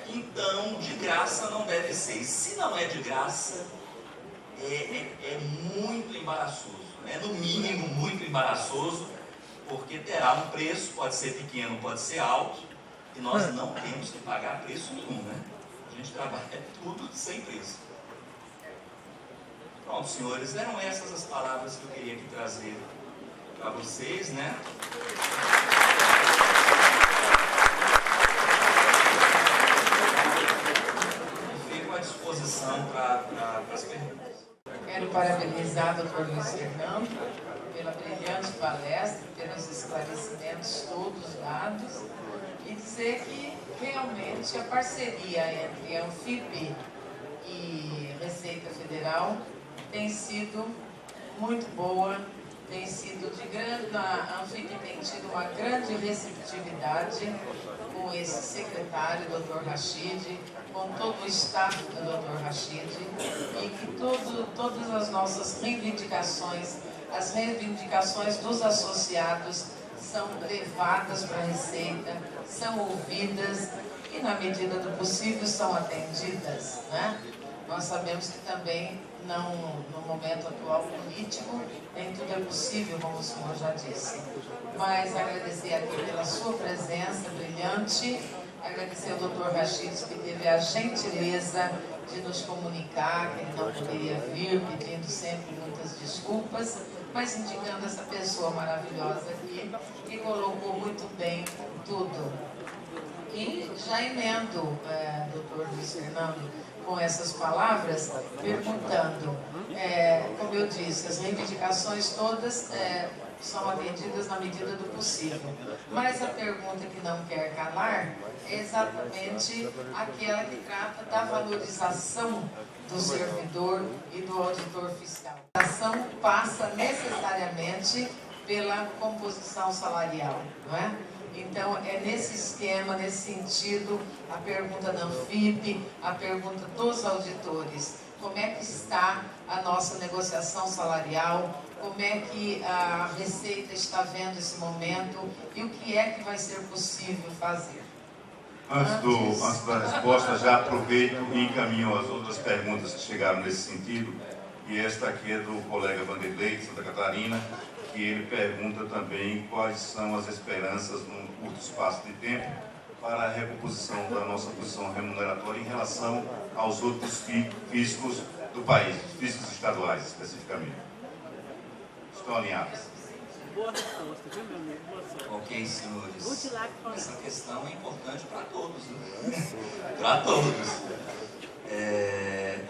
então de graça não deve ser. E se não é de graça, é muito embaraçoso, é no mínimo muito embaraçoso, porque terá um preço, pode ser pequeno, pode ser alto, e nós não temos que pagar preço nenhum, né? A gente trabalha tudo sem preço. Pronto, senhores, eram essas as palavras que eu queria aqui trazer para vocês, né? E fico à disposição para as perguntas. Quero parabenizar o Dr. Luiz Fernando pela brilhante palestra, pelos esclarecimentos todos dados, e dizer que realmente a parceria entre a Anfip e Receita Federal tem sido muito boa, tem sido de grande, a Anfip tem tido uma grande receptividade com esse secretário, Dr. Rachid, com todo o staff do Dr. Rachid, e que todas as nossas reivindicações, as reivindicações dos associados são levadas para a Receita, são ouvidas e, na medida do possível, são atendidas, né? Nós sabemos que também, no momento atual político, nem tudo é possível, como o senhor já disse. Mas agradecer aqui pela sua presença brilhante, agradecer ao Dr. Rachid, que teve a gentileza de nos comunicar que ele não poderia vir, pedindo sempre muitas desculpas, mas indicando essa pessoa maravilhosa aqui, que colocou muito bem tudo. E já emendo, Dr. Luiz Fernando, com essas palavras, perguntando, como eu disse, as reivindicações todas são atendidas na medida do possível. Mas a pergunta que não quer calar é exatamente aquela que trata da valorização do servidor e do auditor fiscal. A ação passa necessariamente pela composição salarial, não é? Então, é nesse esquema, nesse sentido, a pergunta da Anfip, a pergunta dos auditores. Como é que está a nossa negociação salarial? Como é que a Receita está vendo esse momento? E o que é que vai ser possível fazer? Antes da resposta, já aproveito e encaminho as outras perguntas que chegaram nesse sentido. E esta aqui é do colega Vanderlei, de Santa Catarina, que ele pergunta também quais são as esperanças num curto espaço de tempo para a recomposição da nossa posição remuneratória em relação aos outros fiscos do país, os fiscos estaduais especificamente. Estão alinhados? Boa resposta, viu, meu amigo? Boa sorte. Ok, senhores. Essa questão é importante para todos, né? Para todos.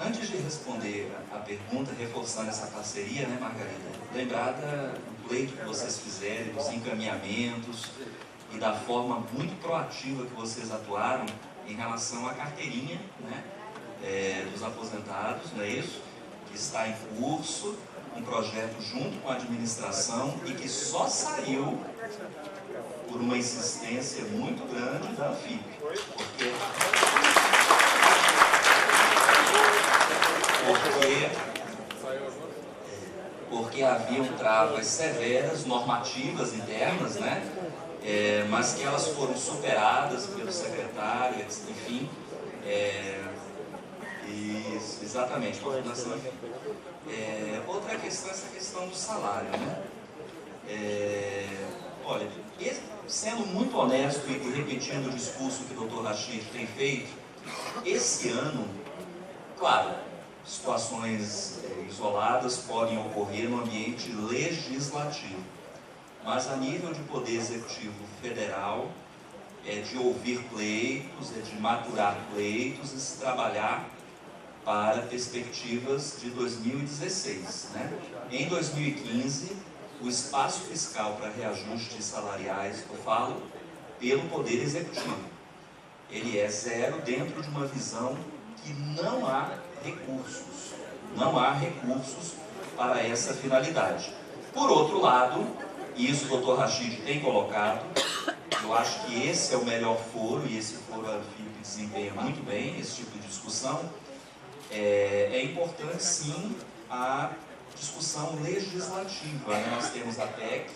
Antes de responder a pergunta, reforçando essa parceria, né, Margarida? Lembrar do pleito que vocês fizeram, dos encaminhamentos e da forma muito proativa que vocês atuaram em relação à carteirinha, né, dos aposentados, não é isso? Que está em curso, um projeto junto com a administração e que só saiu por uma insistência muito grande da Anfip, porque haviam travas severas, normativas internas, né? Mas que elas foram superadas pelo secretário, enfim, exatamente, por fundação. Outra questão, essa questão do salário, né? Olha, sendo muito honesto e repetindo o discurso que o Dr. Rachid tem feito, esse ano, claro, situações isoladas podem ocorrer no ambiente legislativo, mas a nível de poder executivo federal, de ouvir pleitos, de maturar pleitos e se trabalhar para perspectivas de 2016. Né? Em 2015, o espaço fiscal para reajustes salariais, eu falo pelo Poder Executivo. Ele é zero dentro de uma visão que não há recursos. Não há recursos para essa finalidade. Por outro lado, e isso o doutor Rachid tem colocado, eu acho que esse é o melhor foro, e esse foro a FIP desempenha muito bem, esse tipo de discussão. É importante, sim, a discussão legislativa. Nós temos a PEC,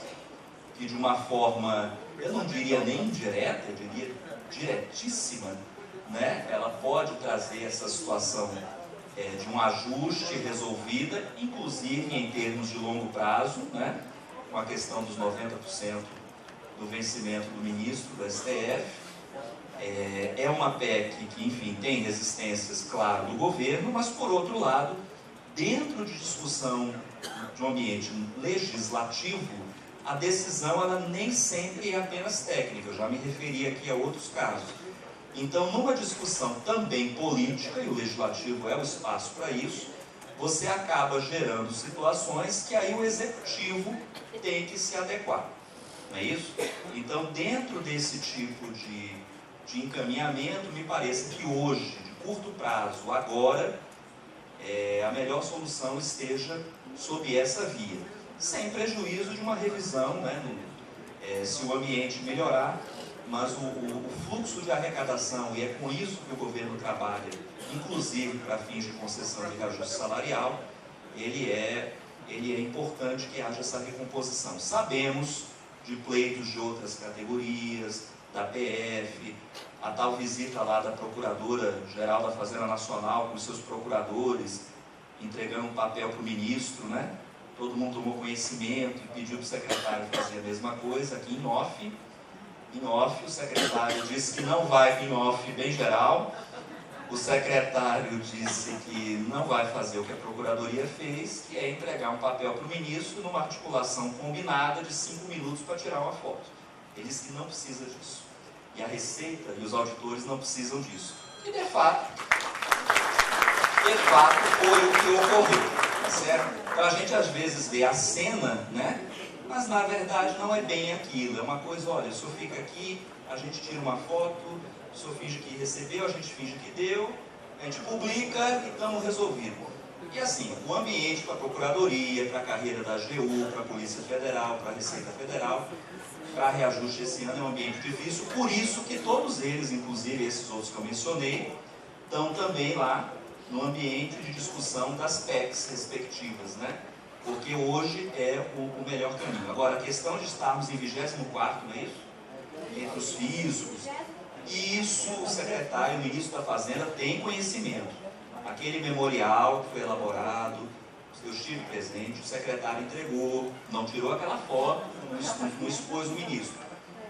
que de uma forma, eu não diria nem indireta, eu diria diretíssima, né? Ela pode trazer essa situação de um ajuste resolvida, inclusive em termos de longo prazo, né? Com a questão dos 90% do vencimento do ministro do STF. É uma PEC que, enfim, tem resistências, claro, do governo, mas, por outro lado, dentro de discussão de um ambiente legislativo, a decisão ela nem sempre é apenas técnica. Eu já me referi aqui a outros casos. Então, numa discussão também política, e o legislativo é o espaço para isso, você acaba gerando situações que aí o executivo tem que se adequar. Não é isso? Então, dentro desse tipo de encaminhamento, me parece que hoje, de curto prazo, agora, a melhor solução esteja sob essa via, sem prejuízo de uma revisão, né, se o ambiente melhorar, mas o fluxo de arrecadação, e é com isso que o governo trabalha, inclusive para fins de concessão de reajuste salarial, ele é importante que haja essa recomposição. Sabemos de pleitos de outras categorias, da PF, a tal visita lá da Procuradora-Geral da Fazenda Nacional com seus procuradores, entregando um papel para o ministro, né? Todo mundo tomou conhecimento e pediu para o secretário fazer a mesma coisa. Aqui em off, o secretário disse que não vai, em off bem geral, o secretário disse que não vai fazer o que a Procuradoria fez, que é entregar um papel para o ministro numa articulação combinada de 5 minutos para tirar uma foto. Ele disse que não precisa disso. E a Receita e os auditores não precisam disso. E de fato foi o que ocorreu, tá certo? Então a gente às vezes vê a cena, né? Mas na verdade não é bem aquilo. É uma coisa, olha, o senhor fica aqui, a gente tira uma foto, o senhor finge que recebeu, a gente finge que deu, a gente publica e estamos resolvidos. E assim, o ambiente para a Procuradoria, para a carreira da AGU, para a Polícia Federal, para a Receita Federal, para reajuste esse ano é um ambiente difícil, por isso que todos eles, inclusive esses outros que eu mencionei, estão também lá no ambiente de discussão das PECs respectivas, né? Porque hoje é o melhor caminho. Agora, a questão de estarmos em 24º, não é isso? Entre os físicos, isso o secretário, o ministro da Fazenda tem conhecimento. Aquele memorial que foi elaborado, eu estive presente, o secretário entregou, não tirou aquela foto, não expôs o ministro,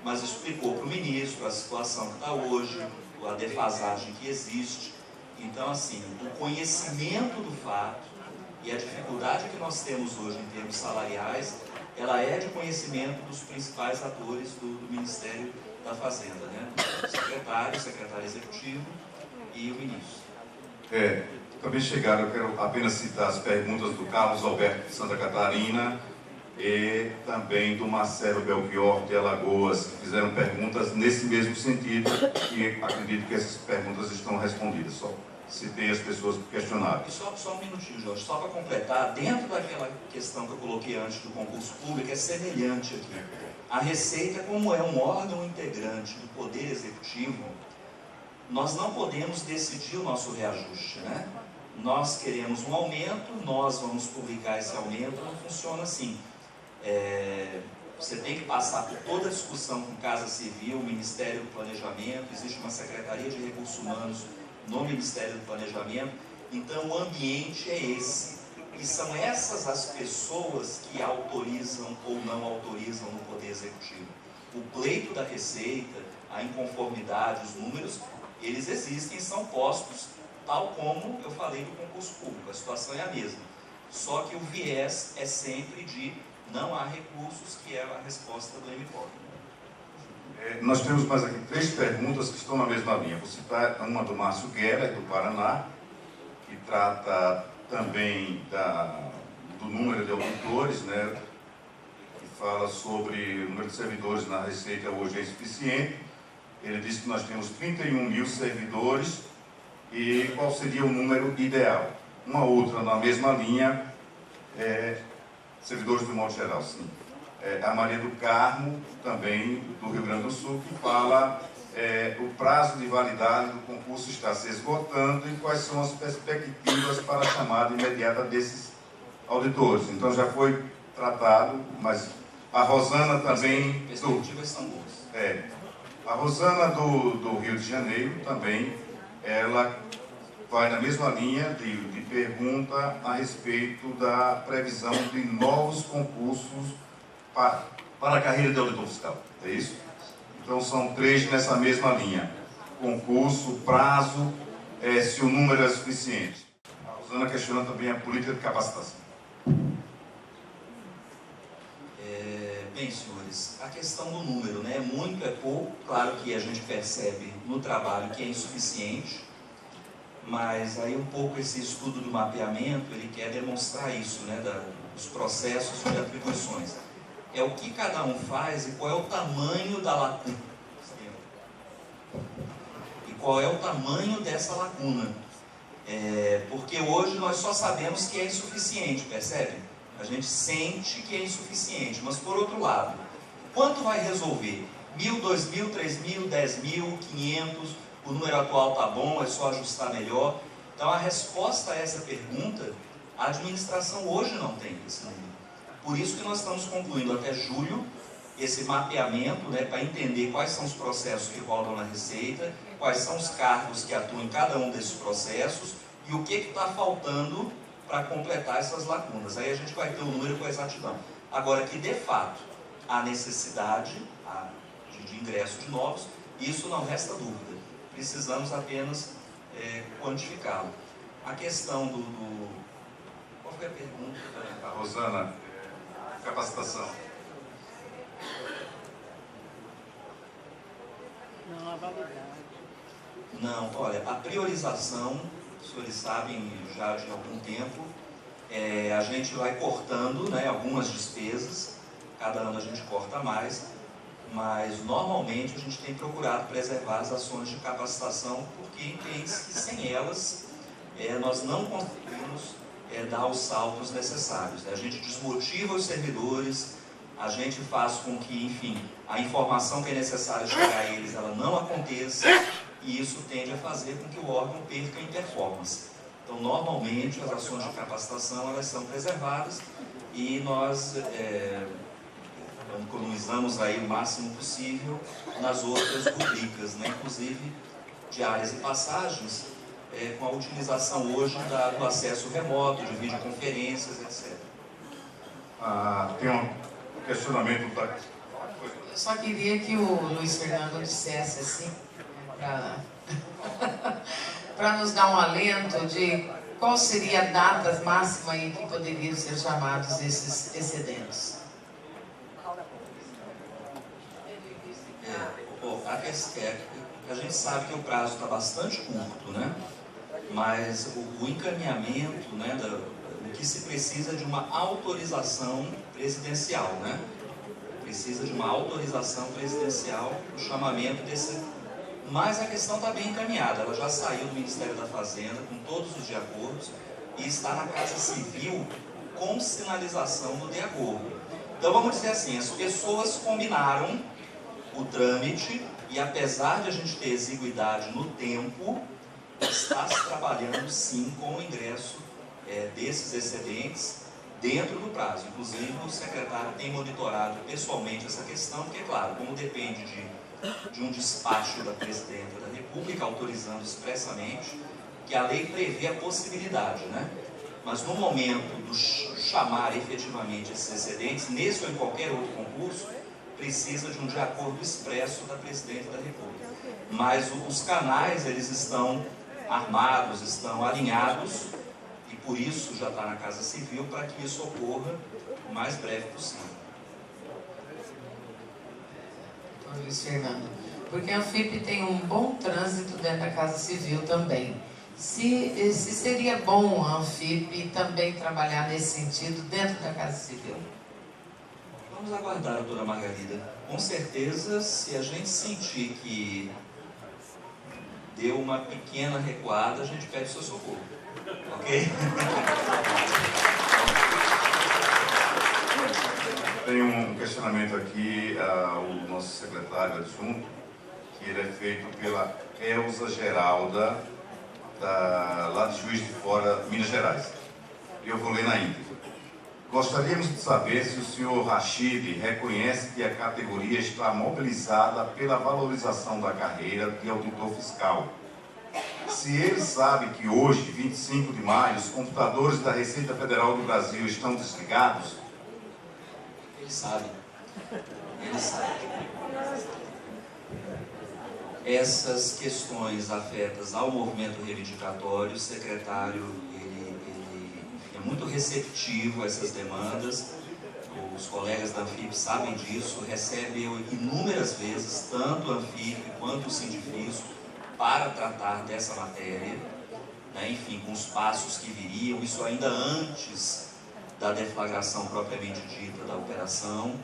mas explicou para o ministro a situação que está hoje, a defasagem que existe. Então, assim, o conhecimento do fato e a dificuldade que nós temos hoje em termos salariais, ela é de conhecimento dos principais atores do Ministério da Fazenda, né? O secretário executivo e o ministro. Também chegaram, eu quero apenas citar as perguntas do Carlos Alberto de Santa Catarina e também do Marcelo Belchior de Alagoas, que fizeram perguntas nesse mesmo sentido e acredito que essas perguntas estão respondidas. Só citei as pessoas que questionaram. E só um minutinho, Jorge, só para completar, dentro daquela questão que eu coloquei antes do concurso público, é semelhante aqui. A Receita, como é um órgão integrante do Poder Executivo, nós não podemos decidir o nosso reajuste, né? Nós queremos um aumento, nós vamos publicar esse aumento, não funciona assim. Você tem que passar por toda a discussão com Casa Civil, Ministério do Planejamento, existe uma Secretaria de Recursos Humanos no Ministério do Planejamento, então o ambiente é esse. E são essas as pessoas que autorizam ou não autorizam no Poder Executivo. O pleito da Receita, a inconformidade, os números, eles existem e são postos, tal como eu falei do concurso público. A situação é a mesma. Só que o viés é sempre de não há recursos, que é a resposta do MPOC. Nós temos mais aqui 3 perguntas que estão na mesma linha. Vou citar uma do Márcio Guerra, do Paraná, que trata também do número de auditores, né, que fala sobre o número de servidores na Receita hoje é insuficiente, Ele disse que nós temos 31 mil servidores e qual seria o número ideal. Uma outra na mesma linha, servidores do modo geral, sim. A Maria do Carmo, também do Rio Grande do Sul, que fala o prazo de validade do concurso está se esgotando e quais são as perspectivas para a chamada imediata desses auditores. Então já foi tratado, mas a Rosana também... Perspectivas são boas. A Rosana do Rio de Janeiro também, ela vai na mesma linha de pergunta a respeito da previsão de novos concursos para a carreira de auditor fiscal. É isso? Então são 3 nessa mesma linha. Concurso, prazo, se o número é suficiente. A Rosana questiona também a política de capacitação. Bem, senhores, a questão do número, né? Muito é pouco, claro que a gente percebe no trabalho que é insuficiente, mas aí um pouco esse estudo do mapeamento, ele quer demonstrar isso, né? Dos processos de atribuições. É o que cada um faz e qual é o tamanho da lacuna. E qual é o tamanho dessa lacuna. Porque hoje nós só sabemos que é insuficiente, percebe? A gente sente que é insuficiente, mas por outro lado, quanto vai resolver? 1.000, 2.000, 3.000, 10.000, 500, o número atual está bom, é só ajustar melhor. Então a resposta a essa pergunta, a administração hoje não tem esse número. Por isso que nós estamos concluindo até julho esse mapeamento, né, para entender quais são os processos que rodam na Receita, quais são os cargos que atuam em cada um desses processos e o que está faltando para completar essas lacunas. Aí a gente vai ter o número com exatidão. Agora que, de fato, há necessidade de ingresso de novos, isso não resta dúvida. Precisamos apenas quantificá-lo. A questão Qual foi a pergunta? A Rosana, capacitação. Não, a validade. Não, olha, a priorização, os senhores sabem já de algum tempo, a gente vai cortando, né, algumas despesas, cada ano a gente corta mais, mas normalmente a gente tem procurado preservar as ações de capacitação, porque entende-se que sem elas nós não conseguimos dar os saltos necessários. A gente desmotiva os servidores, a gente faz com que, enfim, a informação que é necessária chegar a eles, ela não aconteça, e isso tende a fazer com que o órgão perca em performance. Então, normalmente, as ações de capacitação, elas são preservadas e nós economizamos aí o máximo possível nas outras rubricas, né? Inclusive diárias e passagens, com a utilização hoje do acesso remoto, de videoconferências, etc. Tem um questionamento da... Eu só queria que o Luiz Fernando dissesse assim, para nos dar um alento de qual seria a data máxima em que poderiam ser chamados esses excedentes. A gente sabe que o prazo está bastante curto, né? Mas o encaminhamento, né, o que se precisa de uma autorização presidencial, né? Precisa de uma autorização presidencial, o chamamento desse... Mas a questão está bem encaminhada, ela já saiu do Ministério da Fazenda com todos os de acordos e está na Casa Civil com sinalização do de acordo. Então vamos dizer assim, as pessoas combinaram o trâmite e apesar de a gente ter exiguidade no tempo, está se trabalhando sim com o ingresso desses excedentes dentro do prazo. Inclusive o secretário tem monitorado pessoalmente essa questão, porque claro, como depende de um despacho da Presidenta da República, autorizando expressamente, que a lei prevê a possibilidade, né? Mas no momento do chamar efetivamente esses excedentes, nesse ou em qualquer outro concurso, precisa de um de acordo expresso da Presidenta da República. Mas os canais, eles estão armados, estão alinhados, e por isso já está na Casa Civil, para que isso ocorra o mais breve possível. Luiz Fernando, porque a Anfip tem um bom trânsito dentro da Casa Civil também. Se seria bom a Anfip também trabalhar nesse sentido dentro da Casa Civil? Vamos aguardar, doutora Margarida. Com certeza, se a gente sentir que deu uma pequena recuada, a gente pede o seu socorro. Ok? Tem um questionamento aqui ao nosso secretário adjunto, que ele é feito pela Elza Geralda, lá de Juiz de Fora, Minas Gerais. Eu vou ler na íntegra. Gostaríamos de saber se o senhor Rachid reconhece que a categoria está mobilizada pela valorização da carreira de auditor fiscal. Se ele sabe que hoje, 25 de maio, os computadores da Receita Federal do Brasil estão desligados. Ele sabe. Ele sabe. Essas questões afetas ao movimento reivindicatório, o secretário ele é muito receptivo a essas demandas. Os colegas da Anfip sabem disso, recebe eu inúmeras vezes, tanto a Anfip quanto o Sindifisco, para tratar dessa matéria, né? Enfim, com os passos que viriam, isso ainda antes da deflagração propriamente dita da operação.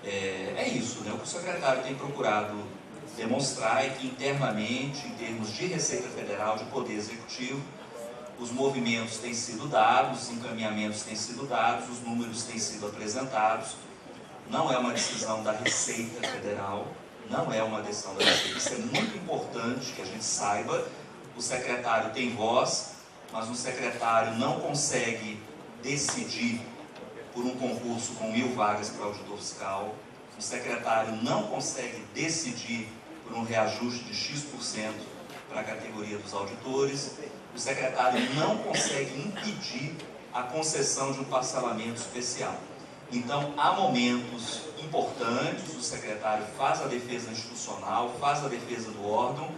É isso, né? O que o secretário tem procurado demonstrar é que internamente, em termos de Receita Federal, de Poder Executivo, os movimentos têm sido dados, os encaminhamentos têm sido dados, os números têm sido apresentados. Não é uma decisão da Receita Federal, não é uma decisão da Receita. Isso é muito importante que a gente saiba. O secretário tem voz, mas um secretário não consegue decidir por um concurso com 1000 vagas para auditor fiscal. O secretário não consegue decidir por um reajuste de X% para a categoria dos auditores. O secretário não consegue impedir a concessão de um parcelamento especial. Então, há momentos importantes, o secretário faz a defesa institucional, faz a defesa do órgão,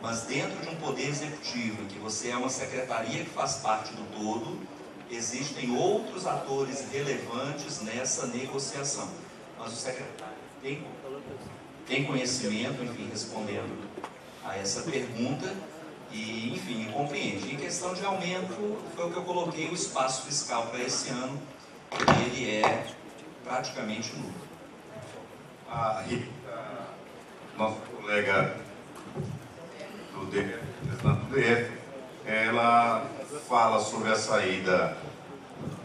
mas dentro de um poder executivo, em que você é uma secretaria que faz parte do todo, existem outros atores relevantes nessa negociação. Mas o secretário tem conhecimento, enfim, respondendo a essa pergunta, e, enfim, compreende. Em questão de aumento, foi o que eu coloquei, o espaço fiscal para esse ano, ele é praticamente nulo. A Rita, nossa colega do DF, representante do DF, ela fala sobre a saída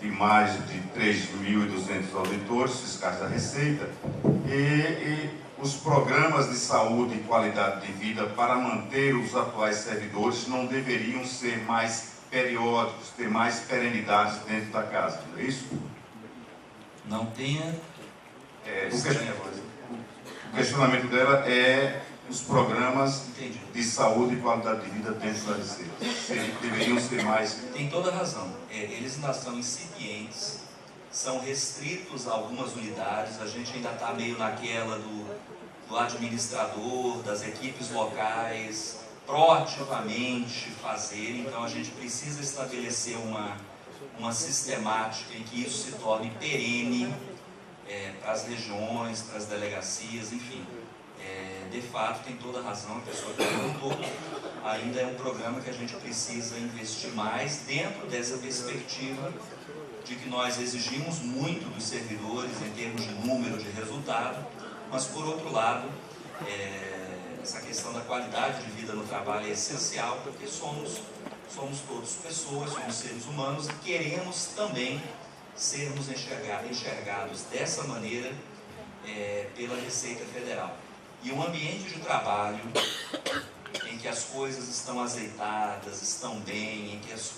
de mais de 3.200 auditores fiscais da Receita e os programas de saúde e qualidade de vida para manter os atuais servidores não deveriam ser mais periódicos, ter mais perenidade dentro da casa, não é isso? Não tenha... O questionamento dela é os programas Entendi. de saúde e qualidade de vida dentro da Receita. Se deveriam ser mais... Tem toda a razão. Eles ainda são incipientes, são restritos a algumas unidades, a gente ainda está meio naquela do administrador, das equipes locais, proativamente fazer. Então a gente precisa estabelecer uma sistemática em que isso se torne perene para as regiões, para as delegacias, enfim. De fato, tem toda a razão, a pessoa que perguntou, ainda é um programa que a gente precisa investir mais dentro dessa perspectiva de que nós exigimos muito dos servidores em termos de número, de resultado, mas por outro lado, essa questão da qualidade de vida no trabalho é essencial, porque somos todos pessoas, somos seres humanos e queremos também sermos enxergados dessa maneira pela Receita Federal. E um ambiente de trabalho em que as coisas estão azeitadas, estão bem, em que as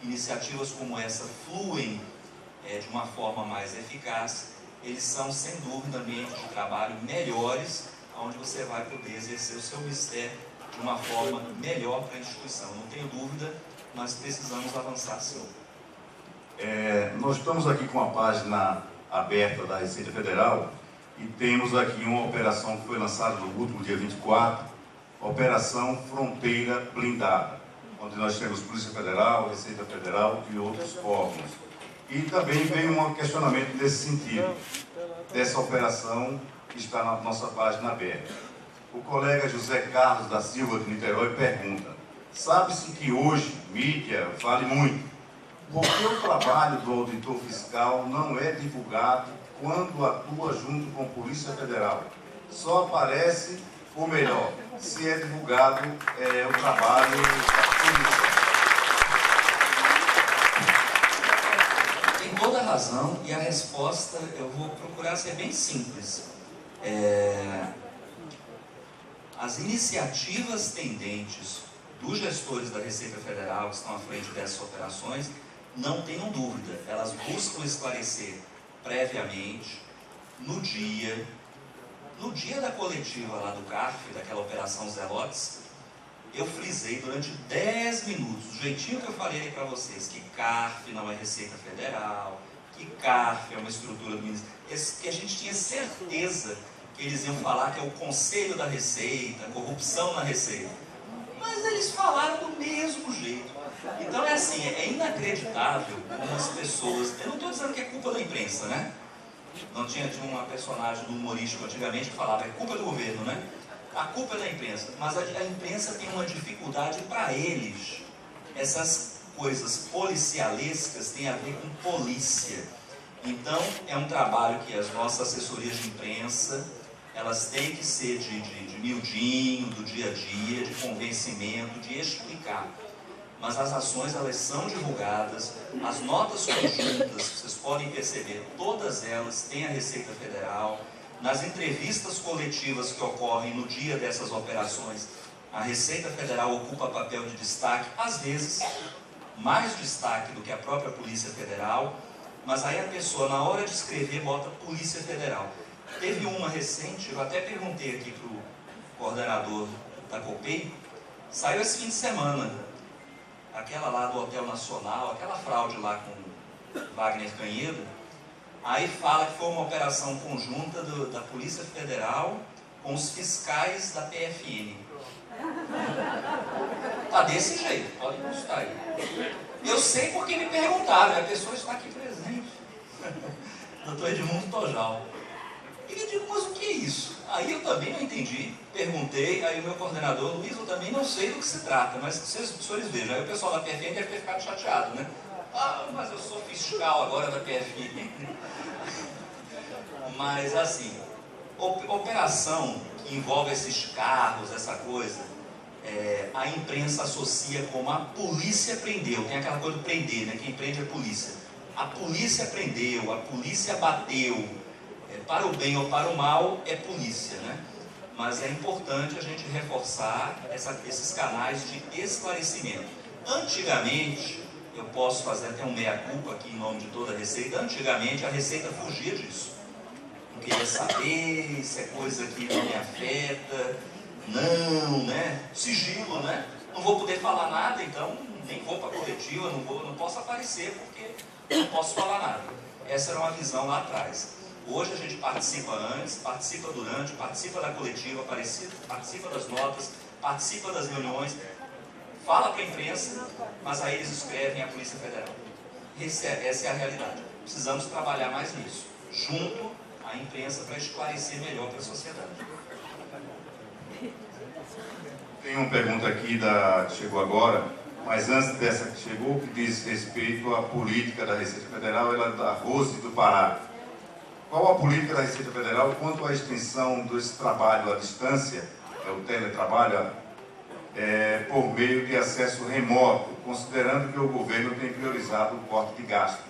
iniciativas como essa fluem de uma forma mais eficaz, eles são, sem dúvida, ambientes de trabalho melhores, onde você vai poder exercer o seu mistério de uma forma melhor para a instituição. Não tenho dúvida, mas precisamos avançar sim. Nós estamos aqui com a página aberta da Receita Federal e temos aqui uma operação que foi lançada no último dia 24, Operação Fronteira Blindada, onde nós temos Polícia Federal, Receita Federal e outros órgãos. E também veio um questionamento nesse sentido, dessa operação que está na nossa página aberta. O colega José Carlos da Silva de Niterói pergunta: sabe-se que hoje mídia vale muito Porque o trabalho do auditor fiscal não é divulgado quando atua junto com a Polícia Federal. Só aparece, ou melhor, se é divulgado o trabalho da polícia. Tem toda a razão, e a resposta eu vou procurar ser bem simples. As iniciativas tendentes dos gestores da Receita Federal que estão à frente dessas operações, não tenham dúvida, elas buscam esclarecer previamente, no dia da coletiva lá do CARF, daquela Operação Zelotes, eu frisei durante 10 minutos, do jeitinho que eu falei aí para vocês, que CARF não é Receita Federal, que CARF é uma estrutura do Ministério, que a gente tinha certeza que eles iam falar que é o Conselho da Receita, corrupção na Receita. Mas eles falaram do mesmo jeito. Então é assim, é inacreditável como as pessoas... Eu não estou dizendo que é culpa da imprensa, né? Não tinha uma personagem do humorístico antigamente que falava, é culpa do governo, né? A culpa é da imprensa. Mas a imprensa tem uma dificuldade para eles. Essas coisas policialescas têm a ver com polícia. Então é um trabalho que as nossas assessorias de imprensa, elas têm que ser de miudinho, do dia a dia, de convencimento, de explicar. Mas as ações, elas são divulgadas, as notas conjuntas, vocês podem perceber, todas elas têm a Receita Federal. Nas entrevistas coletivas que ocorrem no dia dessas operações, a Receita Federal ocupa papel de destaque, às vezes, mais destaque do que a própria Polícia Federal, mas aí a pessoa, na hora de escrever, bota Polícia Federal. Teve uma recente, eu até perguntei aqui para o coordenador da COPEI, saiu esse fim de semana, aquela lá do Hotel Nacional, aquela fraude lá com Wagner Canhedo, aí fala que foi uma operação conjunta da Polícia Federal com os fiscais da PFN. Tá desse jeito, pode consultar aí. Eu sei porque me perguntaram, a pessoa está aqui presente. Dr. Edmundo Tojal. E eu digo, mas o que é isso? Aí eu também não entendi, perguntei, aí o meu coordenador, Luiz, eu também não sei do que se trata, mas vocês, os senhores vejam, aí o pessoal da PFN deve ter ficado chateado, né? Ah, mas eu sou fiscal agora da PFN. Mas assim, operação que envolve esses carros, essa coisa, a imprensa associa como a polícia prendeu, tem aquela coisa do prender, né? Quem prende é a polícia. A polícia prendeu, a polícia bateu. Para o bem ou para o mal, é polícia, né? Mas é importante a gente reforçar esses canais de esclarecimento. Antigamente, eu posso fazer até um meia-culpa aqui em nome de toda a Receita, antigamente a Receita fugia disso. Não queria saber se é coisa que não me afeta, não, né? Sigilo, né? Não vou poder falar nada, então nem vou para a coletiva, não posso aparecer porque não posso falar nada. Essa era uma visão lá atrás. Hoje a gente participa antes, participa durante, participa da coletiva, participa das notas, participa das reuniões, fala para a imprensa, mas aí eles escrevem a Polícia Federal. Essa é a realidade. Precisamos trabalhar mais nisso, junto à imprensa, para esclarecer melhor para a sociedade. Tem uma pergunta aqui que chegou agora, mas antes dessa que chegou, que diz respeito à política da Receita Federal, ela é da Rose do Pará. Qual a política da Receita Federal quanto à extensão desse trabalho à distância, o teletrabalho, por meio de acesso remoto, considerando que o governo tem priorizado o corte de gasto?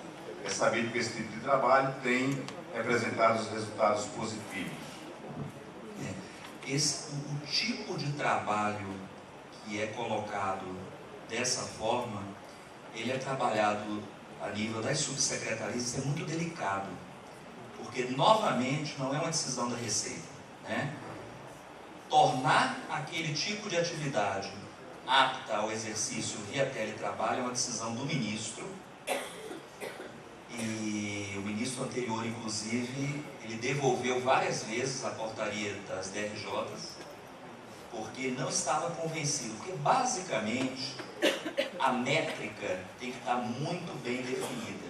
É sabido que esse tipo de trabalho tem representado os resultados positivos. O tipo de trabalho que é colocado dessa forma, ele é trabalhado a nível das subsecretarias, isso é muito delicado. Porque, novamente, não é uma decisão da Receita, né? Tornar aquele tipo de atividade apta ao exercício via teletrabalho é uma decisão do ministro. E o ministro anterior, inclusive, ele devolveu várias vezes a portaria das DRJs, porque não estava convencido. Porque, basicamente, a métrica tem que estar muito bem definida.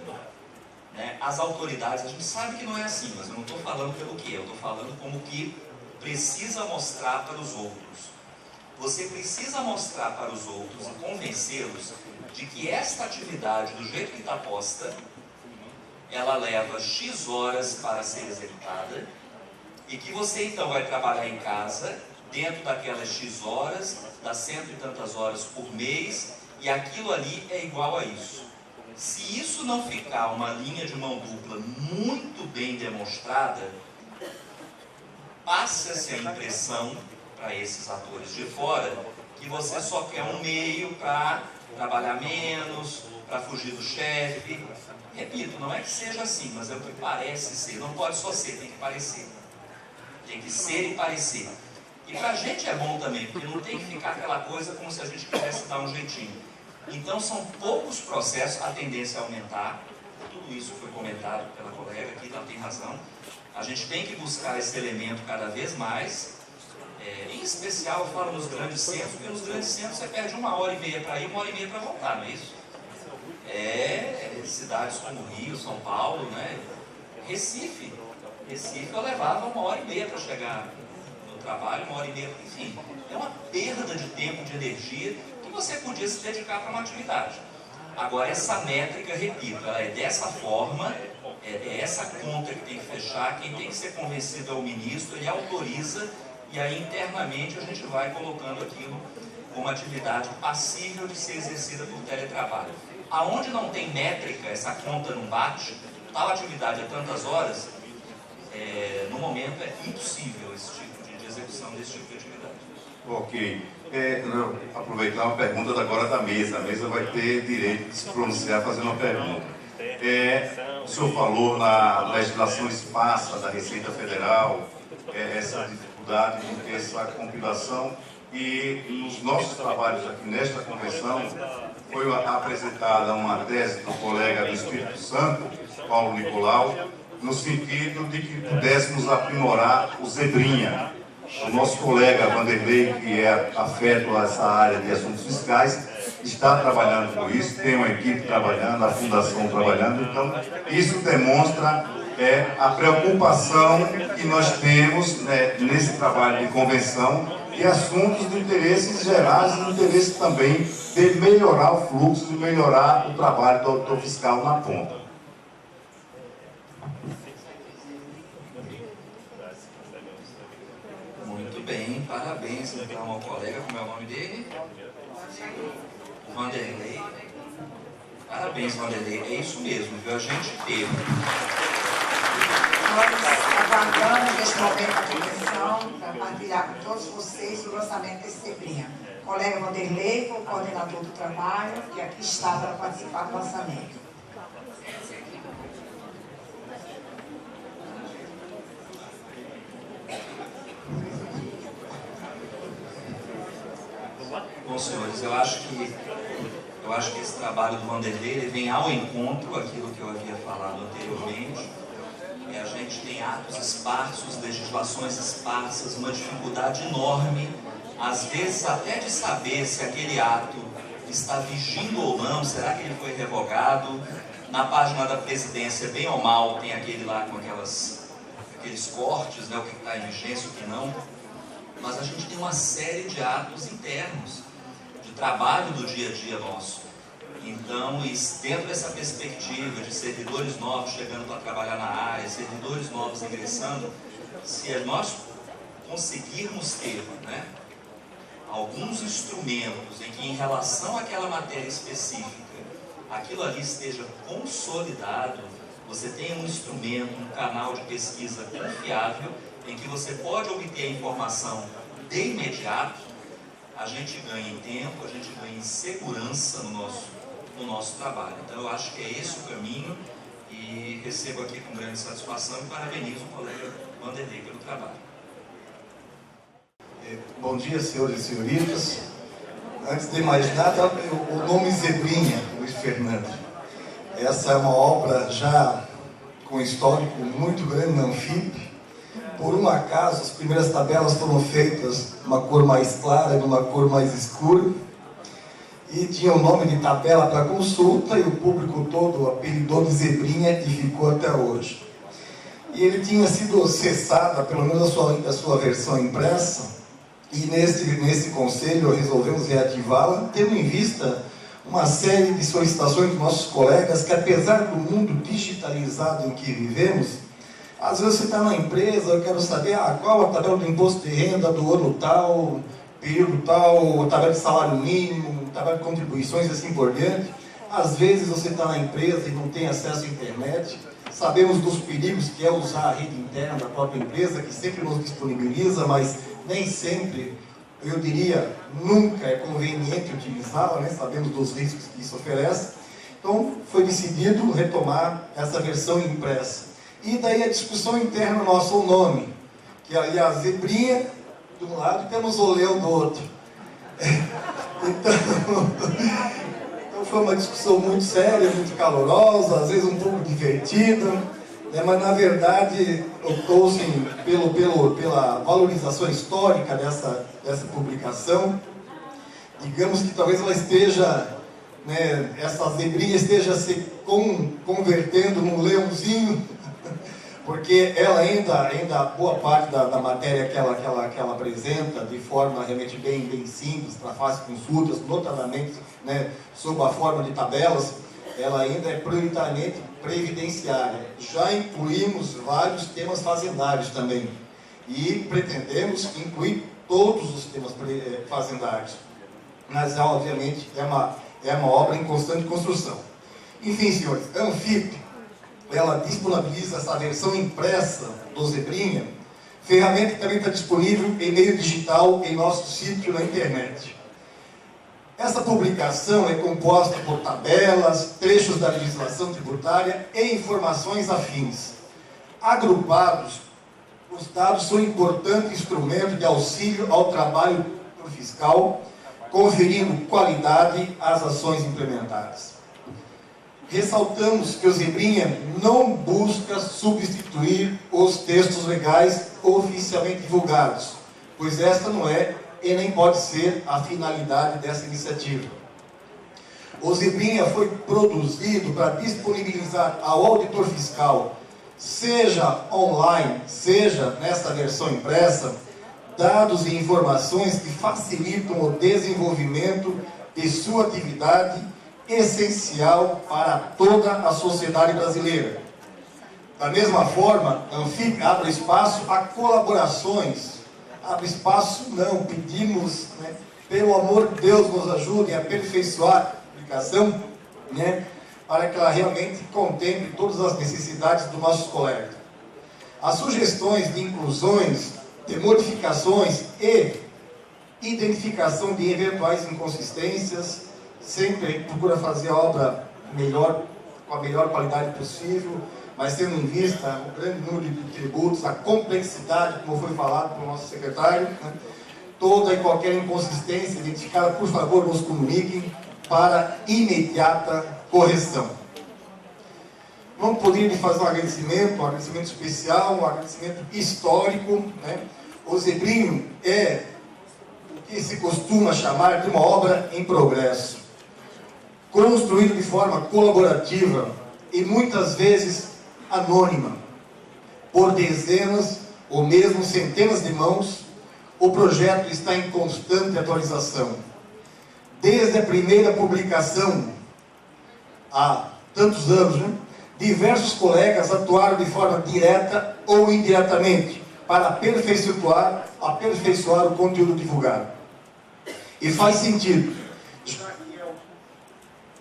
As autoridades, a gente sabe que não é assim, mas eu não estou falando pelo que, eu estou falando como que precisa mostrar para os outros. Você precisa mostrar para os outros e convencê-los de que esta atividade, do jeito que está posta, ela leva X horas para ser executada e que você então vai trabalhar em casa dentro daquelas X horas, das cento e tantas horas por mês, e aquilo ali é igual a isso. Se isso não ficar uma linha de mão dupla muito bem demonstrada, passa-se a impressão para esses atores de fora que você só quer um meio para trabalhar menos, para fugir do chefe. Repito, não é que seja assim, mas é o que parece ser. Não pode só ser, tem que parecer. Tem que ser e parecer. E para a gente é bom também, porque não tem que ficar aquela coisa como se a gente quisesse dar um jeitinho. Então são poucos processos, a tendência a aumentar. Tudo isso foi comentado pela colega aqui, ela tem razão. A gente tem que buscar esse elemento cada vez mais. Em especial, eu falo nos grandes centros, porque nos grandes centros você perde 1h30 para ir, 1h30 para voltar, não é isso? Cidades como Rio, São Paulo, né? Recife eu levava 1h30 para chegar no trabalho, 1h30, enfim. É uma perda de tempo, de energia, que você podia se dedicar para uma atividade. Agora, essa métrica, repito, ela é dessa forma, é essa conta que tem que fechar, quem tem que ser convencido é o ministro, ele autoriza, e aí internamente a gente vai colocando aquilo como atividade passível de ser exercida por teletrabalho. Aonde não tem métrica, essa conta não bate, tal atividade é tantas horas, no momento é impossível esse tipo de execução desse tipo de atividade. Ok. Aproveitar uma pergunta agora da mesa. A mesa vai ter direito de se pronunciar fazendo uma pergunta. O senhor falou na legislação esparsa da Receita Federal, essa dificuldade de ter essa compilação, e nos nossos trabalhos aqui nesta convenção foi apresentada uma tese do colega do Espírito Santo, Paulo Nicolau, no sentido de que pudéssemos aprimorar o Zebrinha. O nosso colega Vanderlei, que é afeto a essa área de assuntos fiscais, está trabalhando com isso, tem uma equipe trabalhando, a fundação trabalhando, então isso demonstra a preocupação que nós temos nesse trabalho de convenção e assuntos de interesses gerais e interesse também de melhorar o fluxo, de melhorar o trabalho do auditor fiscal na ponta. Muito bem, parabéns então ao colega, como é o nome dele? Vanderlei. Parabéns, Vanderlei, é isso mesmo, viu? A gente teve. Nós aguardamos este momento da convenção para partilhar com todos vocês o lançamento desse Zebrinha. O colega Vanderlei foi o coordenador do trabalho, que aqui está para participar do lançamento. Bom, senhores, eu acho que esse trabalho do Vanderlei ele vem ao encontro aquilo que eu havia falado anteriormente. A gente tem atos esparsos, legislações esparsas, uma dificuldade enorme, às vezes até de saber se aquele ato está vigindo ou não, será que ele foi revogado. Na página da presidência, bem ou mal, tem aquele lá com aqueles cortes, né, o que está em vigência, o que não. Mas a gente tem uma série de atos internos, de trabalho do dia a dia nosso. Então, dentro dessa perspectiva de servidores novos chegando para trabalhar na área, servidores novos ingressando, se nós conseguirmos ter alguns instrumentos em que, em relação àquela matéria específica, aquilo ali esteja consolidado, você tem um instrumento, um canal de pesquisa confiável, em que você pode obter a informação de imediato, a gente ganha em tempo, a gente ganha em segurança no nosso trabalho. Então eu acho que é esse o caminho e recebo aqui com grande satisfação e parabenizo o colega Vanderlei pelo trabalho. Bom dia, senhores e senhoritas. Antes de mais nada, o nome Zebrinha, Luiz Fernando. Essa é uma obra já com histórico muito grande na Anfip. Por um acaso, as primeiras tabelas foram feitas numa cor mais clara e numa cor mais escura. E tinha o nome de tabela para consulta e o público todo apelidou de Zebrinha e ficou até hoje. E ele tinha sido cessado, pelo menos a sua versão impressa, E nesse conselho resolvemos reativá-la, tendo em vista uma série de solicitações dos nossos colegas que, apesar do mundo digitalizado em que vivemos, às vezes você está na empresa, eu quero saber qual a tabela do imposto de renda do ano tal, período tal, tabela de salário mínimo, tabela de contribuições e assim por diante. Às vezes você está na empresa e não tem acesso à internet. Sabemos dos perigos que é usar a rede interna da própria empresa, que sempre nos disponibiliza, mas nem sempre, eu diria, nunca é conveniente utilizá-la, né? Sabemos dos riscos que isso oferece. Então, foi decidido retomar essa versão impressa. E daí a discussão interna nossa, o nome, que ali a zebrinha de um lado e temos o leão do outro. Então foi uma discussão muito séria, muito calorosa, às vezes um pouco divertida, né? Mas na verdade optou-se pela valorização histórica dessa publicação. Digamos que talvez ela esteja, né, essa zebrinha esteja se convertendo num leãozinho, porque ela ainda boa parte da matéria que ela apresenta de forma realmente bem simples, para fácil consultas, notadamente, né, sob a forma de tabelas, ela ainda é prioritariamente previdenciária. Já incluímos vários temas fazendários também, e pretendemos incluir todos os temas fazendários, mas obviamente é uma obra em constante construção. Enfim, senhores, a Anfip, ela disponibiliza essa versão impressa do Zebrinha, ferramenta que também está disponível em meio digital em nosso sítio na internet. Essa publicação é composta por tabelas, trechos da legislação tributária e informações afins. Agrupados, os dados são um importante instrumento de auxílio ao trabalho fiscal, conferindo qualidade às ações implementadas. Ressaltamos que o Zebrinha não busca substituir os textos legais oficialmente divulgados, pois esta não é e nem pode ser a finalidade dessa iniciativa. O Zebrinha foi produzido para disponibilizar ao auditor fiscal, seja online, seja nessa versão impressa, dados e informações que facilitam o desenvolvimento de sua atividade essencial para toda a sociedade brasileira. Da mesma forma, a Anfip abre espaço a colaborações. Abre espaço, não, pedimos, né, pelo amor de Deus, nos ajudem a aperfeiçoar a aplicação, né, para que ela realmente contemple todas as necessidades dos nossos colegas. As sugestões de inclusões, de modificações e identificação de eventuais inconsistências, sempre a gente procura fazer a obra melhor, com a melhor qualidade possível, mas tendo em vista o grande número de tributos, a complexidade, como foi falado pelo nosso secretário, né? Toda e qualquer inconsistência identificada, por favor, nos comuniquem para imediata correção. Não poderia fazer um agradecimento especial, um agradecimento histórico, né? O Zebrinho é o que se costuma chamar de uma obra em progresso, construído de forma colaborativa e muitas vezes anônima, por dezenas ou mesmo centenas de mãos. O projeto está em constante atualização. Desde a primeira publicação, há tantos anos, né, diversos colegas atuaram de forma direta ou indiretamente para aperfeiçoar o conteúdo divulgado. E faz sentido,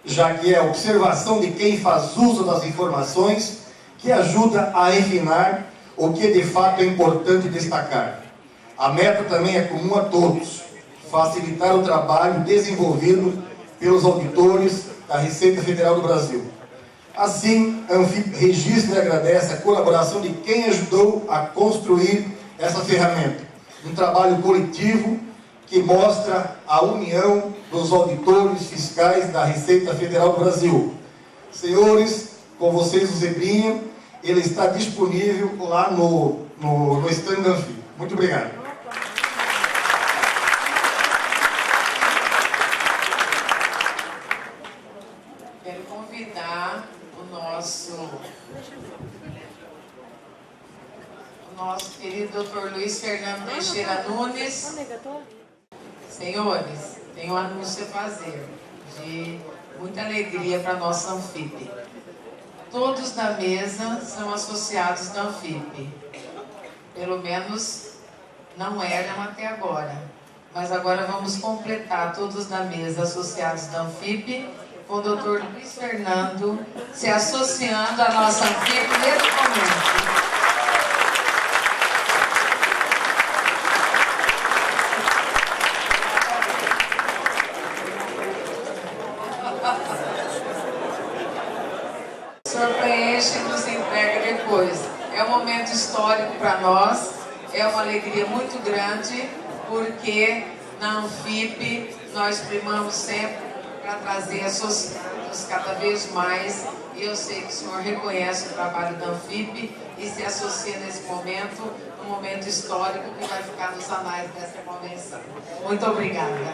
já que é a observação de quem faz uso das informações que ajuda a refinar o que de fato é importante destacar. A meta também é comum a todos: facilitar o trabalho desenvolvido pelos auditores da Receita Federal do Brasil. Assim, a Anfip registra e agradece a colaboração de quem ajudou a construir essa ferramenta. Um trabalho coletivo que mostra a união dos auditores fiscais da Receita Federal do Brasil. Senhores, com vocês o Zebrinha, ele está disponível lá no stand da Anfip. Muito obrigado. Quero convidar o nosso querido Dr. Luiz Fernando Teixeira Nunes. Senhores, tenho um anúncio a fazer de muita alegria para a nossa Anfip. Todos da mesa são associados da Anfip. Pelo menos não eram até agora. Mas agora vamos completar todos da mesa associados da Anfip, com o Dr. Luiz Fernando se associando à nossa Anfip nesse momento. O senhor preenche e nos entrega depois. É um momento histórico para nós, é uma alegria muito grande, porque na Anfip nós primamos sempre para trazer associados cada vez mais, e eu sei que o senhor reconhece o trabalho da Anfip e se associa nesse momento, um momento histórico que vai ficar nos anais dessa convenção. Muito obrigada.